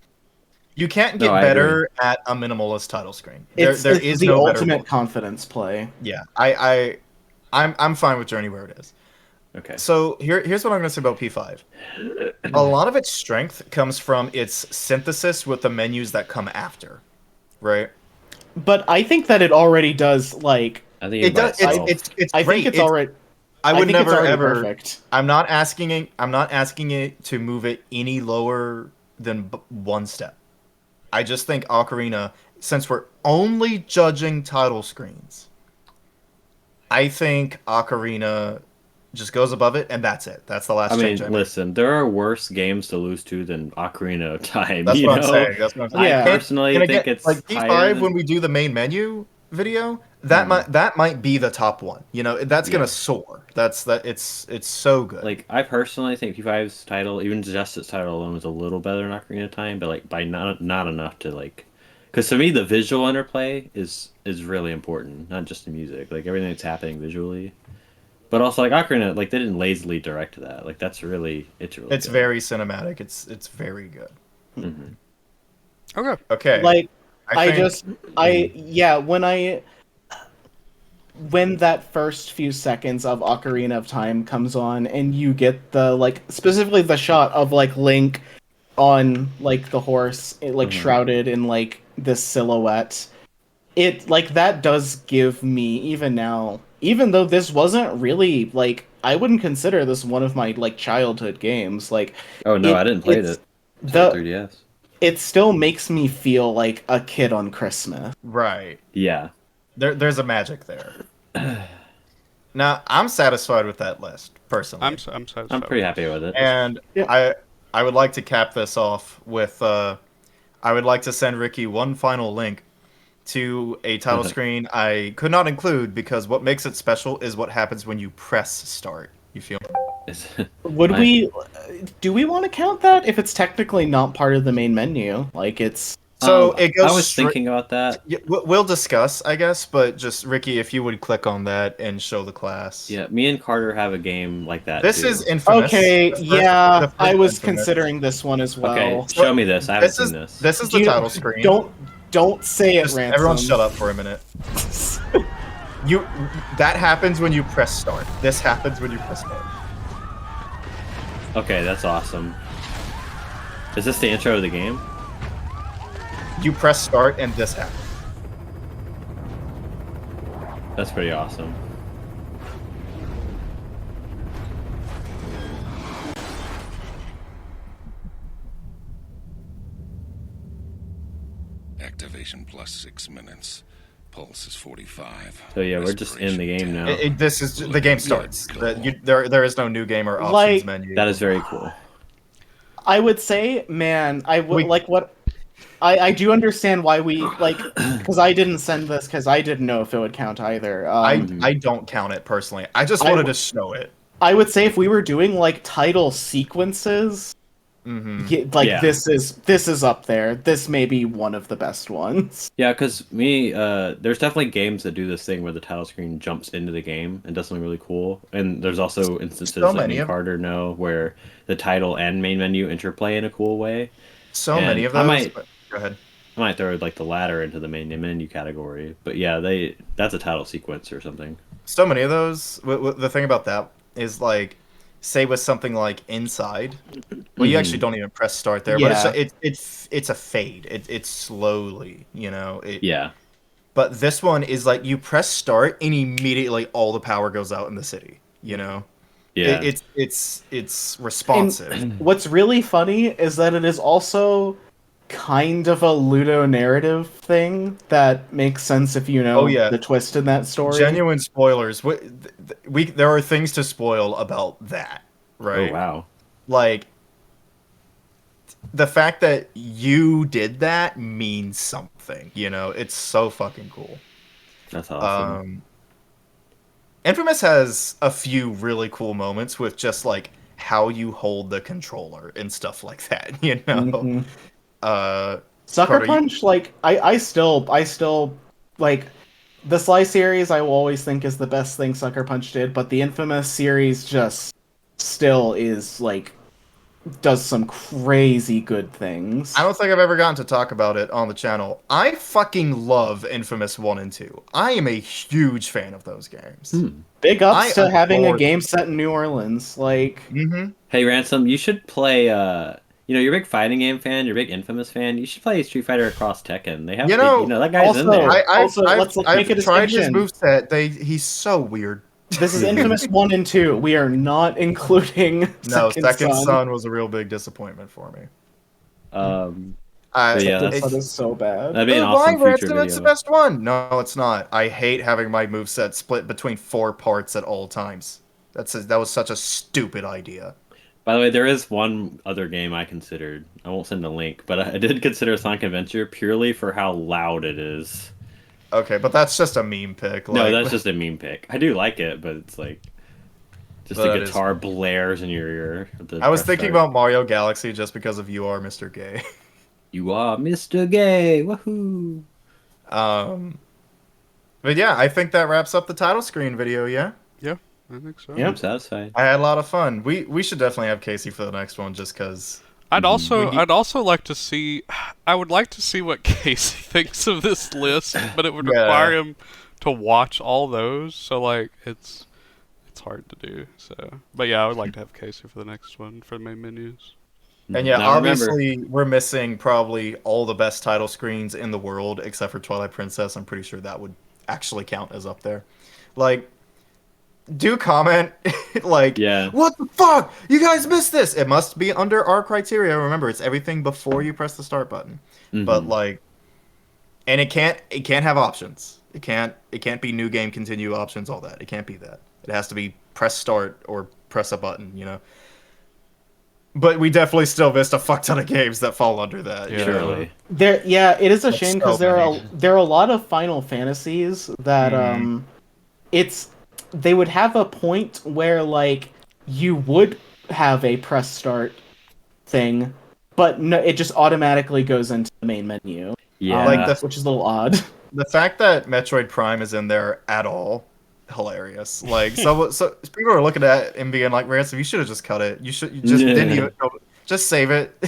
You can't get better at a minimalist title screen. There is the no ultimate confidence play. Yeah, I'm fine with Journey where it is. Okay. So here's what I'm going to say about P5. A lot of its strength comes from its synthesis with the menus that come after, right? But I think that it already does like. I think it does. It's I great. think it's already. I would never ever. Perfect. I'm not asking it to move it any lower than one step. I just think Ocarina, since we're only judging title screens, I think Ocarina just goes above it, and that's it. That's the I last change mean, I make. listen, there are worse games to lose to than Ocarina of Time, That's you what I'm know? saying. That's what I'm saying. I Yeah. personally And again, think it's like higher P5 when than we do the main menu video, Mhm. that might be the top one. You know, that's gonna Yeah. soar. It's so good. Like I personally think P5's title, even just its title alone, is a little better than Ocarina of Time, but like by not enough to like, because to me the visual interplay is really important, not just the music, like everything that's happening visually, but also like Ocarina, like they didn't lazily direct that, like it's really It's good. very cinematic. It's very good. Hmm. Okay. Okay, Like, I I think just, yeah, when that first few seconds of Ocarina of Time comes on and you get the like specifically the shot of like Link on like the horse like Hmm. shrouded in like this silhouette, it like that does give me, even now, even though this wasn't really like, I wouldn't consider this one of my like childhood games, like Oh no, I didn't play it's it until the the 3DS. it still makes me feel like a kid on Christmas. right. Yeah. There's a magic there. Now, I'm satisfied with that list personally, I'm I'm satisfied pretty with happy this. with it. and Yeah. I would like to cap this off with I would like to send Ricky one final link to a title screen I could not include because what makes it special is what happens when you press start. You feel me? It's, Would I we do we want to count that if it's technically not part of the main menu? Like it's So it I goes was straight. thinking about that. We'll discuss, I guess, but just Ricky, if you would click on that and show the class. Yeah, me and Carter have a game like that This is too. infamous. okay, yeah, The I first was infamous. considering this one as Okay, well. show So me this. I haven't seen this. this is Do the you title screen. don't say it, Just Ransom. everyone shut up for a minute. You that happens when you press start. This happens when you press start. Okay, that's awesome. Is this the intro of the game? You press start and this happens. That's pretty awesome. Activation plus 6 minutes. Pulse is 45. So yeah, we're just in the game now. This is the game starts. There is no new game or options Like- menu. That is very cool. I would say, man, I would We- like what I do understand why we like, because I didn't send this because I didn't know if it would count either. I don't count it personally. I just I wanted w- to show it. I would say if we were doing like title sequences, like Yeah. this is up there. This may be one of the best ones. Yeah, because there's definitely games that do this thing where the title screen jumps into the game and does something really cool. And there's also instances So that many me and of- Carter know where the title and main menu interplay in a cool way. So And many of I those. might- But go ahead. I might throw like the latter into the main menu category, but yeah, that's a title sequence or something. So many of those. The thing about that is like, say with something like Inside, well, you actually don't even press start there, Yeah. but it's a fade. It's slowly, you know. Yeah, But this one is like you press start and immediately all the power goes out in the city. You know. yeah. It's responsive. And what's really funny is that it is also kind of a ludo narrative thing that makes sense if you know Oh, yeah. the twist in that story. Genuine spoilers. We there are things to spoil about that, right? Oh wow. Like the fact that you did that means something. You know, it's so fucking cool. That's awesome. Infamous has a few really cool moments with just like how you hold the controller and stuff like that. You know. Mhm. Carter, Sucker Punch, like I still like the Sly series. I will always think is the best thing Sucker Punch did, but the Infamous series just still is like does some crazy good things. I don't think I've ever gotten to talk about it on the channel. I fucking love Infamous 1 and 2. I am a huge fan of those games. Big ups I to having a adore game set in New Orleans. Like, Mm-hmm. Hey Ransom, you should play. You're a big fighting game fan. You're a big Infamous fan. You should play Street Fighter Across Tekken. They have, that guy's in also, there. Also, let's make a I've tried his distinction. moveset. He's so weird. This is Infamous 1 and 2. We are not including No, Second Son. Son was a real big disappointment for me. I, But yeah, This it, one is so bad. that'd be an why, awesome future Ransom? It's the video. best one. No, it's not. I hate having my moveset split between 4 parts at all times. That was such a stupid idea. By the way, there is one other game I considered. I won't send a link, but I did consider Sonic Adventure purely for how loud it is. Okay, but that's just a meme pick. No, Like, that's just a meme pick. I do like it, but it's like just the That is- guitar blares in your ear. at the I was press thinking start. about Mario Galaxy just because of You Are Mr. Gay. You are Mr. Gay. Woohoo! Um, but yeah, I think that wraps up the title screen video. Yeah, Yeah, I think so. Yeah. I'm satisfied. I had a lot of fun. We should definitely have Casey for the next one, just because. I'd also We need- I'd also like to see I would like to see what Casey thinks of this list, but it would Yeah. require him to watch all those. So like it's hard to do. So, but yeah, I would like to have Casey for the next one for the main menus. And yeah, Now remember- obviously we're missing probably all the best title screens in the world except for Twilight Princess. I'm pretty sure that would actually count as up there. Like, do comment like, Yeah. what the fuck? You guys missed this. It must be under our criteria. Remember, it's everything before you press the start button. But Mhm. like, and it can't have options. It can't be new game continue options, all that. It can't be that. It has to be press start or press a button, you know. But we definitely still missed a fuck ton of games that fall under that. Yeah. You know? Surely. Yeah, it is a That's shame so because there are many. a lot of Final Fantasies that they would have a point where like you would have a press start thing, but no, it just automatically goes into the main menu. Yeah. Like the- which is a little odd. The fact that Metroid Prime is in there at all, hilarious. Like, so people are looking at it and being like, "Ransom, you should have just cut it. You just Yeah. didn't even just save it."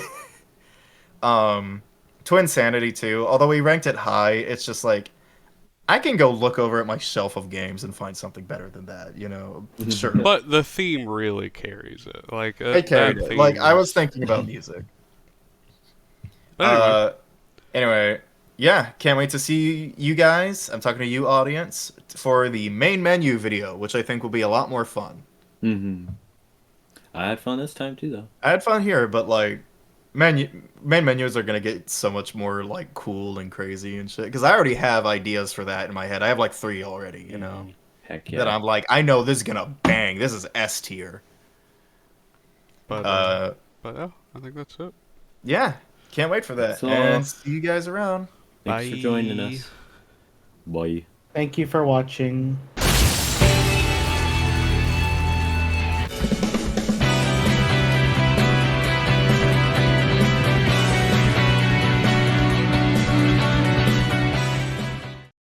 Twin Sanity too. Although we ranked it high, it's just like I can go look over at my shelf of games and find something better than that. You know, sure. But the theme really carries it. Like It carried that it. theme Like I was is- thinking about music. But Anyway, yeah, can't wait to see you guys. I'm talking to you, audience, for the main menu video, which I think will be a lot more fun. Mm-hmm. I had fun this time too, though. I had fun here, but like, main menus are gonna get so much more like cool and crazy and shit. Because I already have ideas for that in my head. I have like 3 already, you know. Heck yeah. That I'm like, I know this is gonna bang. This is S tier. but yeah, I think that's it. Yeah, can't wait for that. That's all. And see you guys around. Thanks for Bye. joining us. Bye. Thank you for watching.